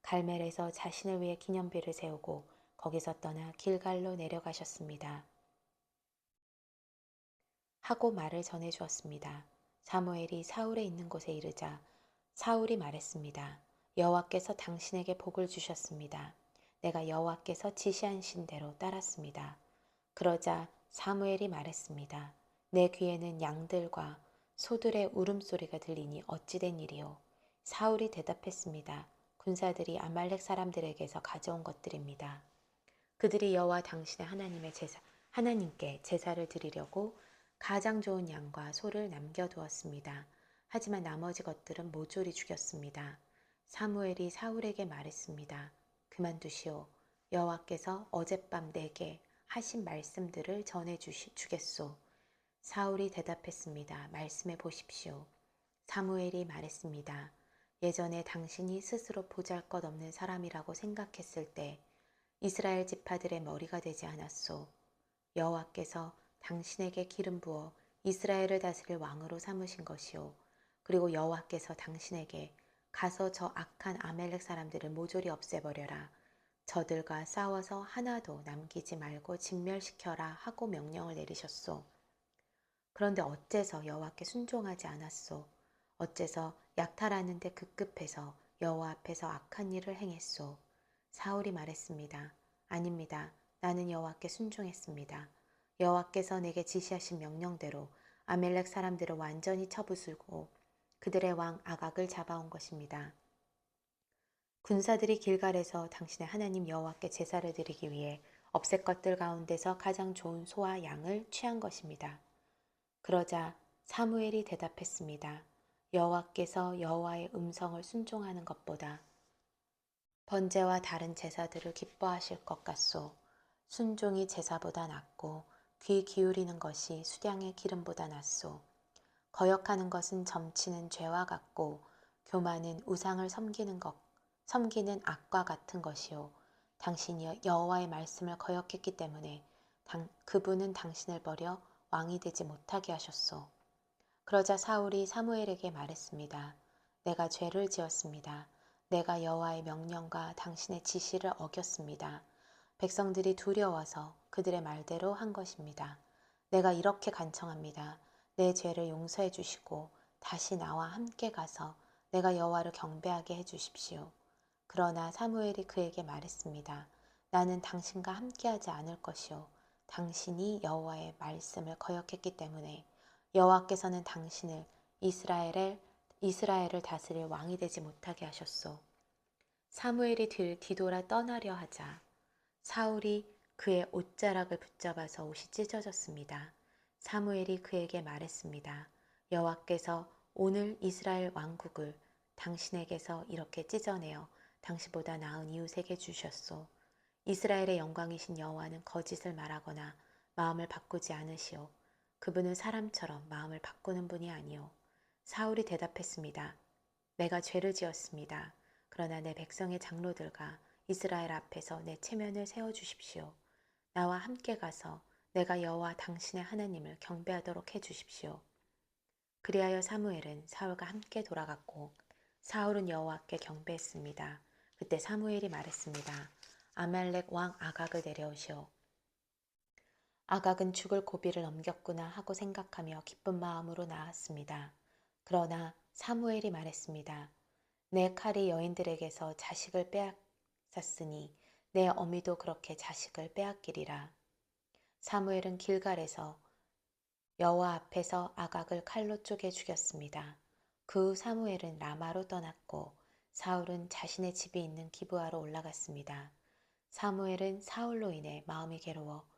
갈멜에서 자신을 위해 기념비를 세우고 거기서 떠나 길갈로 내려가셨습니다. 하고 말을 전해 주었습니다. 사무엘이 사울에 있는 곳에 이르자 사울이 말했습니다. 여호와께서 당신에게 복을 주셨습니다. 내가 여호와께서 지시하신 대로 따랐습니다. 그러자 사무엘이 말했습니다. 내 귀에는 양들과 소들의 울음소리가 들리니 어찌된 일이요? 사울이 대답했습니다. 군사들이 아말렉 사람들에게서 가져온 것들입니다. 그들이 여호와 당신의 하나님께 제사를 드리려고 가장 좋은 양과 소를 남겨두었습니다. 하지만 나머지 것들은 모조리 죽였습니다. 사무엘이 사울에게 말했습니다. 그만두시오. 여호와께서 어젯밤 내게 하신 말씀들을 주겠소. 사울이 대답했습니다. 말씀해 보십시오. 사무엘이 말했습니다. 예전에 당신이 스스로 보잘것없는 사람이라고 생각했을 때 이스라엘 지파들의 머리가 되지 않았소. 여호와께서 당신에게 기름 부어 이스라엘을 다스릴 왕으로 삼으신 것이요. 그리고 여호와께서 당신에게 가서 저 악한 아멜렉 사람들을 모조리 없애버려라. 저들과 싸워서 하나도 남기지 말고 진멸시켜라 하고 명령을 내리셨소. 그런데 어째서 여호와께 순종하지 않았소? 어째서 약탈하는 데 급급해서 여호와 앞에서 악한 일을 행했소? 사울이 말했습니다. 아닙니다. 나는 여호와께 순종했습니다. 여호와께서 내게 지시하신 명령대로 아멜렉 사람들을 완전히 쳐부수고 그들의 왕 아각을 잡아온 것입니다. 군사들이 길갈에서 당신의 하나님 여호와께 제사를 드리기 위해 없앨 것들 가운데서 가장 좋은 소와 양을 취한 것입니다. 그러자 사무엘이 대답했습니다. 여호와께서 여호와의 음성을 순종하는 것보다 번제와 다른 제사들을 기뻐하실 것 같소. 순종이 제사보다 낫고 귀 기울이는 것이 수량의 기름보다 낫소. 거역하는 것은 점치는 죄와 같고 교만은 우상을 섬기는 악과 같은 것이요. 당신이 여호와의 말씀을 거역했기 때문에 그분은 당신을 버려 왕이 되지 못하게 하셨소. 그러자 사울이 사무엘에게 말했습니다. 내가 죄를 지었습니다. 내가 여호와의 명령과 당신의 지시를 어겼습니다. 백성들이 두려워서 그들의 말대로 한 것입니다. 내가 이렇게 간청합니다. 내 죄를 용서해 주시고 다시 나와 함께 가서 내가 여호와를 경배하게 해 주십시오. 그러나 사무엘이 그에게 말했습니다. 나는 당신과 함께하지 않을 것이요. 당신이 여호와의 말씀을 거역했기 때문에 여호와께서는 당신을 이스라엘을 다스릴 왕이 되지 못하게 하셨소. 사무엘이 뒤돌아 떠나려 하자 사울이 그의 옷자락을 붙잡아서 옷이 찢어졌습니다. 사무엘이 그에게 말했습니다. 여호와께서 오늘 이스라엘 왕국을 당신에게서 이렇게 찢어내어 당신보다 나은 이웃에게 주셨소. 이스라엘의 영광이신 여호와는 거짓을 말하거나 마음을 바꾸지 않으시오. 그분은 사람처럼 마음을 바꾸는 분이 아니오. 사울이 대답했습니다. 내가 죄를 지었습니다. 그러나 내 백성의 장로들과 이스라엘 앞에서 내 체면을 세워주십시오. 나와 함께 가서 내가 여호와 당신의 하나님을 경배하도록 해주십시오. 그리하여 사무엘은 사울과 함께 돌아갔고 사울은 여호와께 경배했습니다. 그때 사무엘이 말했습니다. 아말렉 왕 아각을 내려오시오. 아각은 죽을 고비를 넘겼구나 하고 생각하며 기쁜 마음으로 나았습니다. 그러나 사무엘이 말했습니다. 내 칼이 여인들에게서 자식을 빼앗았으니 내 어미도 그렇게 자식을 빼앗기리라. 사무엘은 길갈에서 여호와 앞에서 아각을 칼로 쪼개 죽였습니다. 그 후 사무엘은 라마로 떠났고 사울은 자신의 집이 있는 기브아로 올라갔습니다. 사무엘은 사울로 인해 마음이 괴로워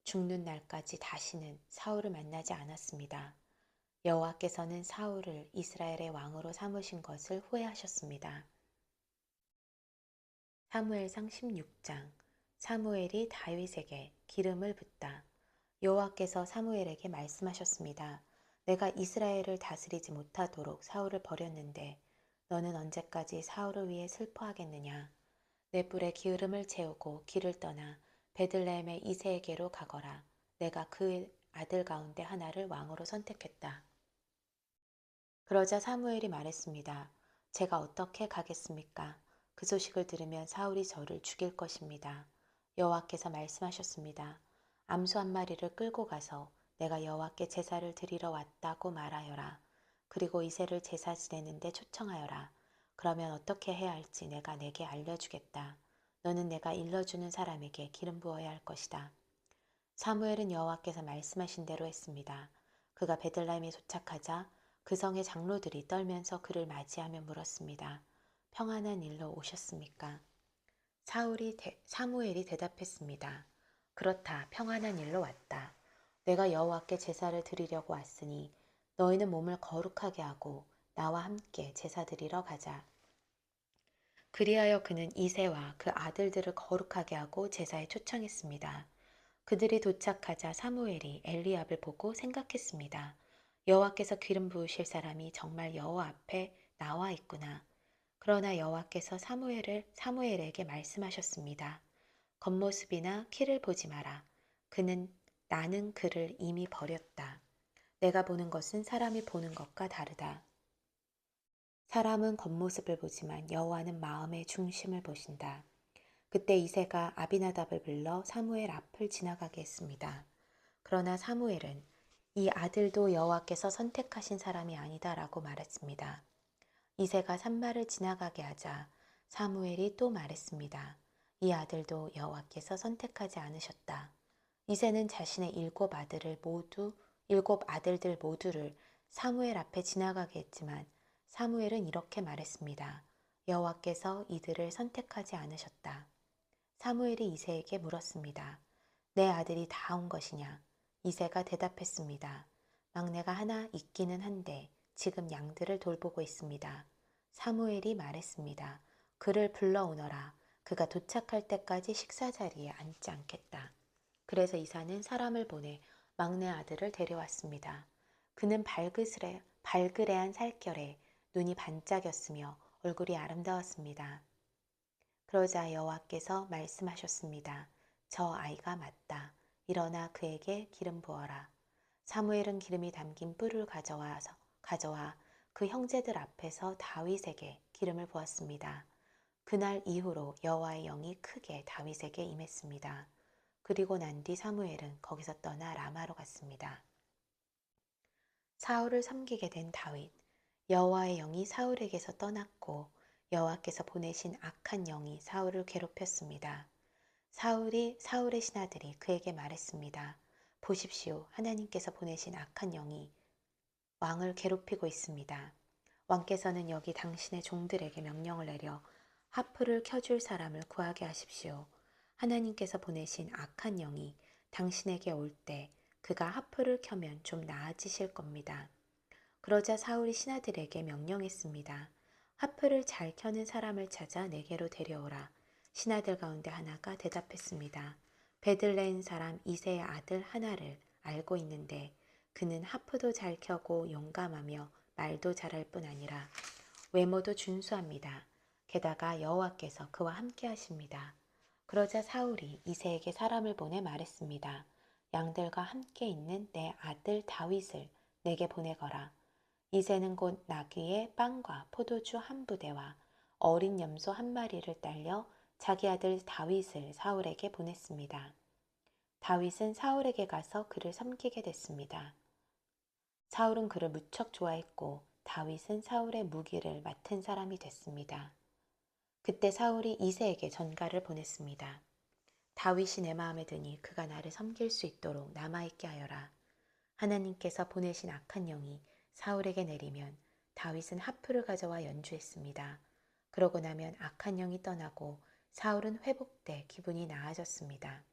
죽는 날까지 다시는 사울을 만나지 않았습니다. 여호와께서는 사울을 이스라엘의 왕으로 삼으신 것을 후회하셨습니다. 사무엘상 16장 사무엘이 다윗에게 기름을 붓다. 여호와께서 사무엘에게 말씀하셨습니다. 내가 이스라엘을 다스리지 못하도록 사울을 버렸는데 너는 언제까지 사울을 위해 슬퍼하겠느냐. 내 뿔에 기름을 채우고 길을 떠나 베들레헴의 이새에게로 가거라. 내가 그 아들 가운데 하나를 왕으로 선택했다. 그러자 사무엘이 말했습니다. 제가 어떻게 가겠습니까? 그 소식을 들으면 사울이 저를 죽일 것입니다. 여호와께서 말씀하셨습니다. 암소 한 마리를 끌고 가서 내가 여호와께 제사를 드리러 왔다고 말하여라. 그리고 이새를 제사 지내는데 초청하여라. 그러면 어떻게 해야 할지 내게 알려주겠다. 너는 내가 일러주는 사람에게 기름 부어야 할 것이다. 사무엘은 여호와께서 말씀하신 대로 했습니다. 그가 베들레헴에 도착하자 그 성의 장로들이 떨면서 그를 맞이하며 물었습니다. 평안한 일로 오셨습니까? 사무엘이 대답했습니다. 그렇다. 평안한 일로 왔다. 내가 여호와께 제사를 드리려고 왔으니 너희는 몸을 거룩하게 하고 나와 함께 제사 드리러 가자. 그리하여 그는 이새와 그 아들들을 거룩하게 하고 제사에 초청했습니다. 그들이 도착하자 사무엘이 엘리압을 보고 생각했습니다. 여호와께서 기름 부으실 사람이 정말 여호와 앞에 나와 있구나. 그러나 여호와께서 사무엘에게 말씀하셨습니다. 겉모습이나 키를 보지 마라. 나는 그를 이미 버렸다. 내가 보는 것은 사람이 보는 것과 다르다. 사람은 겉모습을 보지만 여호와는 마음의 중심을 보신다. 그때 이새가 아비나답을 불러 사무엘 앞을 지나가게 했습니다. 그러나 사무엘은 이 아들도 여호와께서 선택하신 사람이 아니다라고 말했습니다. 이새가 산마를 지나가게 하자 사무엘이 또 말했습니다. 이 아들도 여호와께서 선택하지 않으셨다. 이새는 자신의 일곱 아들들 모두를 사무엘 앞에 지나가게 했지만 사무엘은 이렇게 말했습니다. 여호와께서 이들을 선택하지 않으셨다. 사무엘이 이새에게 물었습니다. 내 아들이 다 온 것이냐? 이새가 대답했습니다. 막내가 하나 있기는 한데 지금 양들을 돌보고 있습니다. 사무엘이 말했습니다. 그를 불러오너라. 그가 도착할 때까지 식사 자리에 앉지 않겠다. 그래서 이사는 사람을 보내 막내 아들을 데려왔습니다. 그는 발그레한 살결에 눈이 반짝였으며 얼굴이 아름다웠습니다. 그러자 여호와께서 말씀하셨습니다. 저 아이가 맞다. 일어나 그에게 기름 부어라. 사무엘은 기름이 담긴 뿔을 가져와 그 형제들 앞에서 다윗에게 기름을 부었습니다. 그날 이후로 여호와의 영이 크게 다윗에게 임했습니다. 그리고 난 뒤 사무엘은 거기서 떠나 라마로 갔습니다. 사울을 섬기게 된 다윗. 여호와의 영이 사울에게서 떠났고 여호와께서 보내신 악한 영이 사울을 괴롭혔습니다. 사울의 신하들이 그에게 말했습니다. 보십시오. 하나님께서 보내신 악한 영이 왕을 괴롭히고 있습니다. 왕께서는 여기 당신의 종들에게 명령을 내려 하프를 켜줄 사람을 구하게 하십시오. 하나님께서 보내신 악한 영이 당신에게 올 때 그가 하프를 켜면 좀 나아지실 겁니다. 그러자 사울이 신하들에게 명령했습니다. 하프를 잘 켜는 사람을 찾아 내게로 데려오라. 신하들 가운데 하나가 대답했습니다. 베들레헴 사람 이새의 아들 하나를 알고 있는데 그는 하프도 잘 켜고 용감하며 말도 잘할 뿐 아니라 외모도 준수합니다. 게다가 여호와께서 그와 함께 하십니다. 그러자 사울이 이새에게 사람을 보내 말했습니다. 양들과 함께 있는 내 아들 다윗을 내게 보내거라. 이새는 곧 나귀의 빵과 포도주 한 부대와 어린 염소 한 마리를 딸려 자기 아들 다윗을 사울에게 보냈습니다. 다윗은 사울에게 가서 그를 섬기게 됐습니다. 사울은 그를 무척 좋아했고 다윗은 사울의 무기를 맡은 사람이 됐습니다. 그때 사울이 이새에게 전가를 보냈습니다. 다윗이 내 마음에 드니 그가 나를 섬길 수 있도록 남아있게 하여라. 하나님께서 보내신 악한 영이 사울에게 내리면 다윗은 하프를 가져와 연주했습니다. 그러고 나면 악한 영이 떠나고 사울은 회복돼 기분이 나아졌습니다.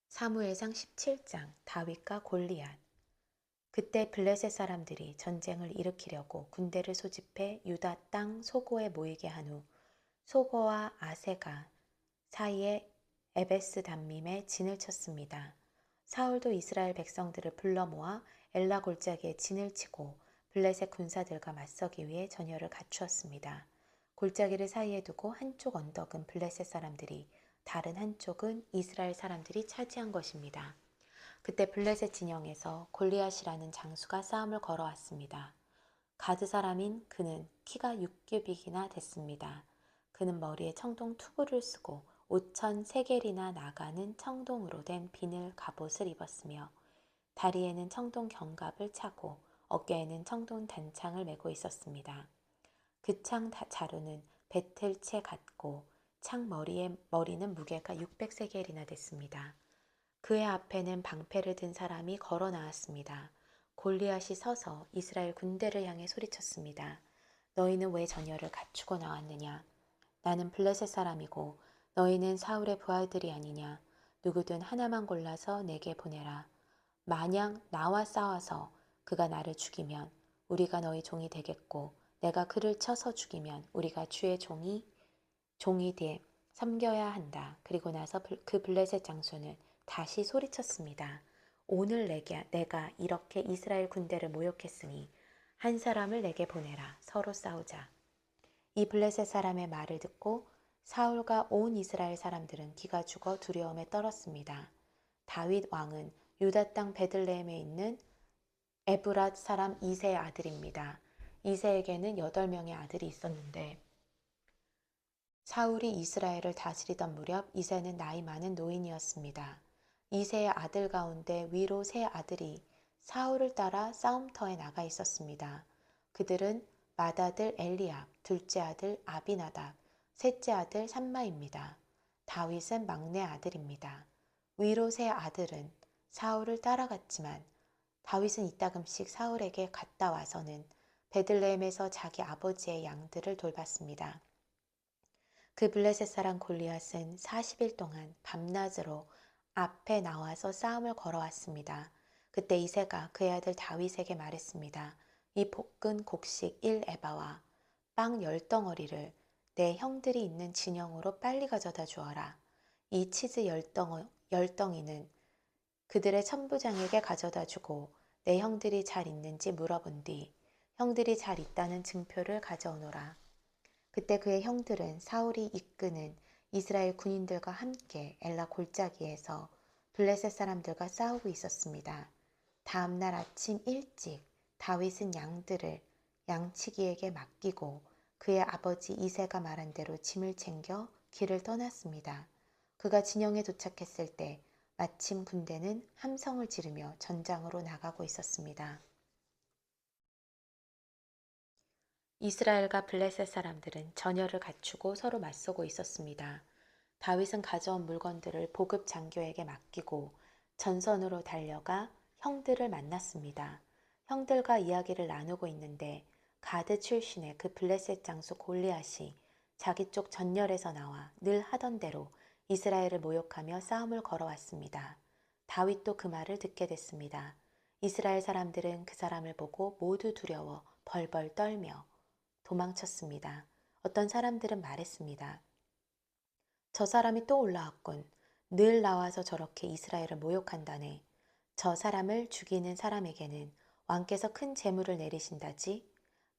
사무엘상 17장 다윗과 골리앗. 그때 블레셋 사람들이 전쟁을 일으키려고 군대를 소집해 유다 땅 소고에 모이게 한 후 소고와 아세가 사이에 에베스 담밈에 진을 쳤습니다. 사울도 이스라엘 백성들을 불러 모아 엘라 골짜기에 진을 치고 블레셋 군사들과 맞서기 위해 전열을 갖추었습니다. 골짜기를 사이에 두고 한쪽 언덕은 블레셋 사람들이 다른 한쪽은 이스라엘 사람들이 차지한 것입니다. 그때 블레셋 진영에서 골리앗이라는 장수가 싸움을 걸어왔습니다. 가드 사람인 그는 키가 6규빗이나 됐습니다. 그는 머리에 청동 투구를 쓰고 5,000세겔이나 나가는 청동으로 된 비늘 갑옷을 입었으며 다리에는 청동 견갑을 차고 어깨에는 청동 단창을 메고 있었습니다. 그 창 자루는 배틀채 같고 창 머리는 무게가 600세겔이나 됐습니다. 그의 앞에는 방패를 든 사람이 걸어 나왔습니다. 골리앗이 서서 이스라엘 군대를 향해 소리쳤습니다. 너희는 왜 전열을 갖추고 나왔느냐? 나는 블레셋 사람이고 너희는 사울의 부하들이 아니냐? 누구든 하나만 골라서 내게 보내라. 만약 나와 싸워서 그가 나를 죽이면 우리가 너희 종이 되겠고 내가 그를 쳐서 죽이면 우리가 주의 종이 돼 섬겨야 한다. 그리고 나서 그 블레셋 장수는 다시 소리쳤습니다. 오늘 내가 이렇게 이스라엘 군대를 모욕했으니 한 사람을 내게 보내라. 서로 싸우자. 이 블레셋 사람의 말을 듣고 사울과 온 이스라엘 사람들은 기가 죽어 두려움에 떨었습니다. 다윗 왕은 유다 땅 베들레헴에 있는 에브랏 사람 이새의 아들입니다. 이새에게는 8명의 아들이 있었는데 사울이 이스라엘을 다스리던 무렵 이새는 나이 많은 노인이었습니다. 이새의 아들 가운데 위로 세 아들이 사울을 따라 싸움터에 나가 있었습니다. 그들은 맏아들 엘리압, 둘째 아들 아비나답, 셋째 아들 삼마입니다. 다윗은 막내 아들입니다. 위로 세 아들은 사울을 따라갔지만 다윗은 이따금씩 사울에게 갔다 와서는 베들레헴에서 자기 아버지의 양들을 돌봤습니다. 그 블레셋 사람 골리앗은 40일 동안 밤낮으로 앞에 나와서 싸움을 걸어왔습니다. 그때 이새가 그의 아들 다윗에게 말했습니다. 이 볶은 곡식 1에바와 빵 10덩어리를 내 형들이 있는 진영으로 빨리 가져다 주어라. 이 치즈 10덩이는 그들의 천부장에게 가져다 주고 내 형들이 잘 있는지 물어본 뒤 형들이 잘 있다는 증표를 가져오너라. 그때 그의 형들은 사울이 이끄는 이스라엘 군인들과 함께 엘라 골짜기에서 블레셋 사람들과 싸우고 있었습니다. 다음 날 아침 일찍 다윗은 양들을 양치기에게 맡기고 그의 아버지 이새가 말한 대로 짐을 챙겨 길을 떠났습니다. 그가 진영에 도착했을 때 마침 군대는 함성을 지르며 전장으로 나가고 있었습니다. 이스라엘과 블레셋 사람들은 전열을 갖추고 서로 맞서고 있었습니다. 다윗은 가져온 물건들을 보급 장교에게 맡기고 전선으로 달려가 형들을 만났습니다. 형들과 이야기를 나누고 있는데 가드 출신의 그 블레셋 장수 골리앗이 자기 쪽 전열에서 나와 늘 하던 대로 이스라엘을 모욕하며 싸움을 걸어왔습니다. 다윗도 그 말을 듣게 됐습니다. 이스라엘 사람들은 그 사람을 보고 모두 두려워 벌벌 떨며 도망쳤습니다. 어떤 사람들은 말했습니다. 저 사람이 또 올라왔군. 늘 나와서 저렇게 이스라엘을 모욕한다네. 저 사람을 죽이는 사람에게는 왕께서 큰 재물을 내리신다지.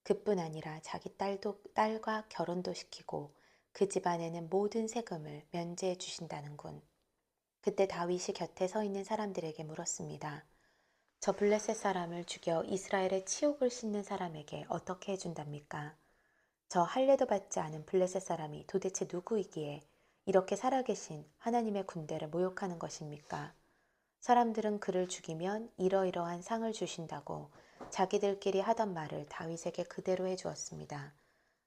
그뿐 아니라 자기 딸과 결혼도 시키고 그 집안에는 모든 세금을 면제해 주신다는군. 그때 다윗이 곁에 서 있는 사람들에게 물었습니다. 저 블레셋 사람을 죽여 이스라엘의 치욕을 씻는 사람에게 어떻게 해준답니까? 저 할례도 받지 않은 블레셋 사람이 도대체 누구이기에 이렇게 살아계신 하나님의 군대를 모욕하는 것입니까? 사람들은 그를 죽이면 이러이러한 상을 주신다고 자기들끼리 하던 말을 다윗에게 그대로 해주었습니다.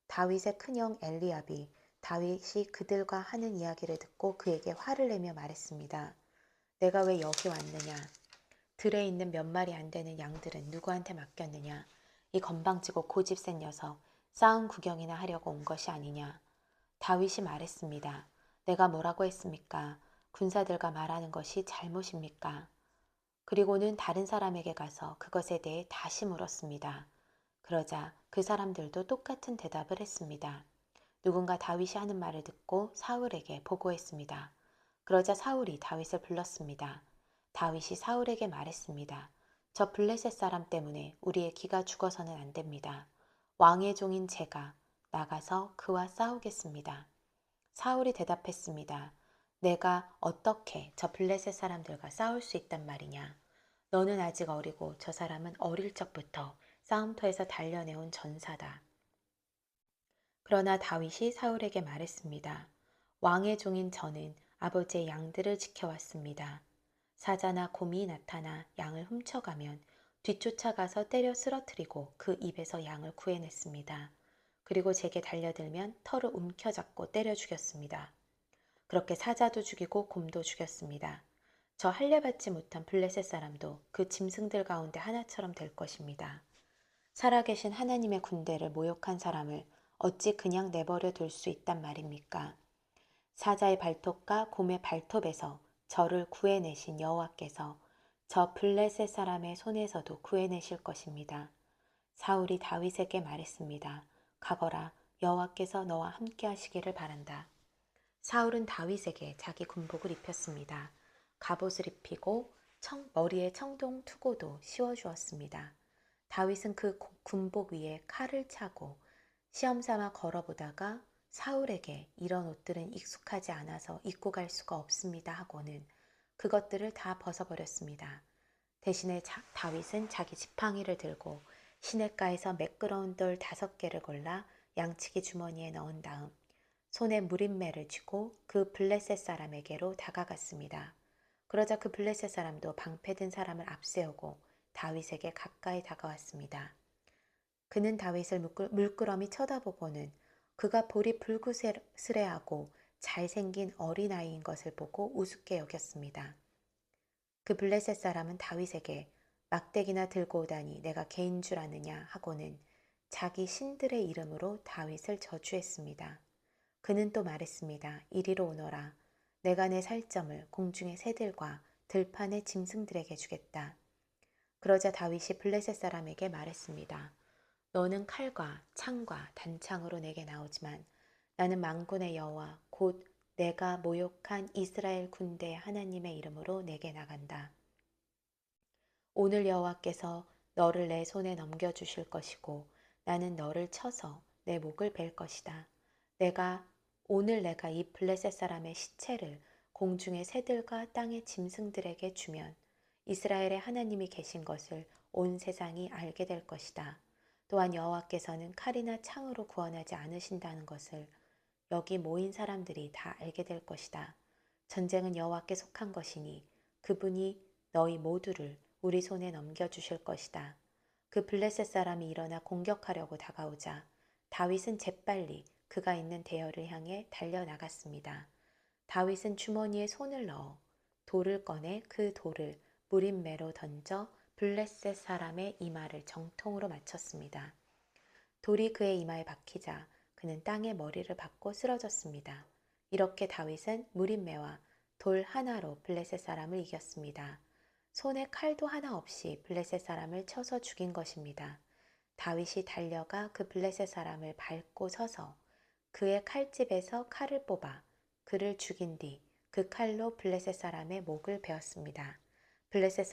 다윗의 큰형 엘리압이 다윗이 그들과 하는 이야기를 듣고 그에게 화를 내며 말했습니다. 내가 왜 여기 왔느냐? 들에 있는 몇 마리 안 되는 양들은 누구한테 맡겼느냐? 이 건방지고 고집센 녀석, 싸움 구경이나 하려고 온 것이 아니냐? 다윗이 말했습니다. 내가 뭐라고 했습니까? 군사들과 말하는 것이 잘못입니까? 그리고는 다른 사람에게 가서 그것에 대해 다시 물었습니다. 그러자 그 사람들도 똑같은 대답을 했습니다. 누군가 다윗이 하는 말을 듣고 사울에게 보고했습니다. 그러자 사울이 다윗을 불렀습니다. 다윗이 사울에게 말했습니다. 저 블레셋 사람 때문에 우리의 기가 죽어서는 안 됩니다. 왕의 종인 제가 나가서 그와 싸우겠습니다. 사울이 대답했습니다. 내가 어떻게 저 블레셋 사람들과 싸울 수 있단 말이냐. 너는 아직 어리고 저 사람은 어릴 적부터 싸움터에서 단련해온 전사다. 그러나 다윗이 사울에게 말했습니다. 왕의 종인 저는 아버지의 양들을 지켜왔습니다. 사자나 곰이 나타나 양을 훔쳐가면 뒤쫓아가서 때려 쓰러뜨리고 그 입에서 양을 구해냈습니다. 그리고 제게 달려들면 털을 움켜잡고 때려 죽였습니다. 그렇게 사자도 죽이고 곰도 죽였습니다. 저 할례받지 못한 블레셋 사람도 그 짐승들 가운데 하나처럼 될 것입니다. 살아계신 하나님의 군대를 모욕한 사람을 어찌 그냥 내버려 둘 수 있단 말입니까? 사자의 발톱과 곰의 발톱에서 저를 구해내신 여호와께서 저 블레셋 사람의 손에서도 구해내실 것입니다. 사울이 다윗에게 말했습니다. 가거라, 여호와께서 너와 함께 하시기를 바란다. 사울은 다윗에게 자기 군복을 입혔습니다. 갑옷을 입히고 머리에 청동 투고도 씌워주었습니다. 다윗은 그 군복 위에 칼을 차고 시험삼아 걸어보다가 사울에게 이런 옷들은 익숙하지 않아서 입고 갈 수가 없습니다 하고는 그것들을 다 벗어버렸습니다. 대신에 다윗은 자기 지팡이를 들고 시냇가에서 매끄러운 돌 5개를 골라 양치기 주머니에 넣은 다음 손에 무림매를 쥐고 그 블레셋 사람에게로 다가갔습니다. 그러자 그 블레셋 사람도 방패든 사람을 앞세우고 다윗에게 가까이 다가왔습니다. 그는 다윗을 물끄러미 쳐다보고는 그가 볼이 불구스레하고 잘생긴 어린아이인 것을 보고 우습게 여겼습니다. 그 블레셋 사람은 다윗에게 막대기나 들고 오다니 내가 개인 줄 아느냐 하고는 자기 신들의 이름으로 다윗을 저주했습니다. 그는 또 말했습니다. 이리로 오너라. 내가 내 살점을 공중의 새들과 들판의 짐승들에게 주겠다. 그러자 다윗이 블레셋 사람에게 말했습니다. 너는 칼과 창과 단창으로 내게 나오지만 나는 만군의 여호와 곧 내가 모욕한 이스라엘 군대의 하나님의 이름으로 내게 나간다. 오늘 여호와께서 너를 내 손에 넘겨주실 것이고 나는 너를 쳐서 내 목을 벨 것이다. 오늘 내가 이 블레셋 사람의 시체를 공중의 새들과 땅의 짐승들에게 주면 이스라엘의 하나님이 계신 것을 온 세상이 알게 될 것이다. 또한 여호와께서는 칼이나 창으로 구원하지 않으신다는 것을 여기 모인 사람들이 다 알게 될 것이다. 전쟁은 여호와께 속한 것이니 그분이 너희 모두를 우리 손에 넘겨주실 것이다. 그 블레셋 사람이 일어나 공격하려고 다가오자 다윗은 재빨리 그가 있는 대열을 향해 달려나갔습니다. 다윗은 주머니에 손을 넣어 돌을 꺼내 그 돌을 무림매로 던져 블레셋 사람의 이마를 정통으로 맞췄습니다. 돌이 그의 이마에 박히자 그는 땅에 머리를 박고 쓰러졌습니다. 이렇게 다윗은 무림매와 돌 하나로 블레셋 사람을 이겼습니다. 손에 칼도 하나 없이 블레셋 사람을 쳐서 죽인 것입니다. 다윗이 달려가 그 블레셋 사람을 밟고 서서 그의 칼집에서 칼을 뽑아 그를 죽인 뒤 그 칼로 블레셋 사람의 목을 베었습니다. 블레셋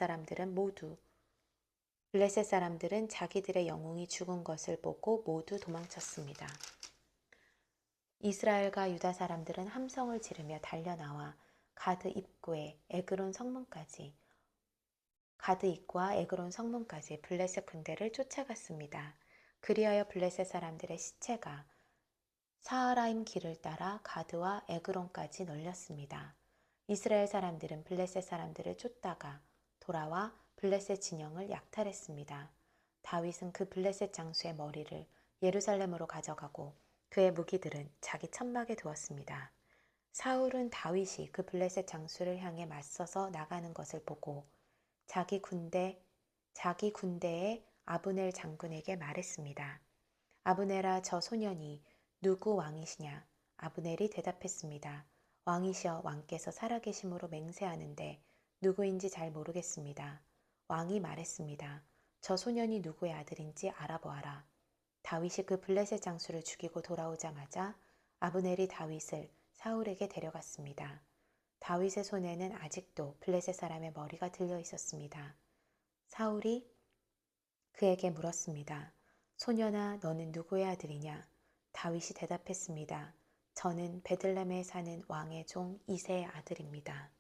사람들은 자기들의 영웅이 죽은 것을 보고 모두 도망쳤습니다. 이스라엘과 유다 사람들은 함성을 지르며 달려나와 가드 입구와 에그론 성문까지 블레셋 군대를 쫓아갔습니다. 그리하여 블레셋 사람들의 시체가 사하라임 길을 따라 가드와 에그론까지 널렸습니다. 이스라엘 사람들은 블레셋 사람들을 쫓다가 돌아와 블레셋 진영을 약탈했습니다. 다윗은 그 블레셋 장수의 머리를 예루살렘으로 가져가고 그의 무기들은 자기 천막에 두었습니다. 사울은 다윗이 그 블레셋 장수를 향해 맞서서 나가는 것을 보고 자기 군대의 아브넬 장군에게 말했습니다. 아브넬아, 저 소년이 누구 왕이시냐? 아브넬이 대답했습니다. 왕이시여, 왕께서 살아계심으로 맹세하는데 누구인지 잘 모르겠습니다. 왕이 말했습니다. 저 소년이 누구의 아들인지 알아보아라. 다윗이 그 블레셋 장수를 죽이고 돌아오자마자 아브넬이 다윗을 사울에게 데려갔습니다. 다윗의 손에는 아직도 블레셋 사람의 머리가 들려 있었습니다. 사울이 그에게 물었습니다. 소년아, 너는 누구의 아들이냐? 다윗이 대답했습니다. 저는 베들레헴에 사는 왕의 종 이새의 아들입니다.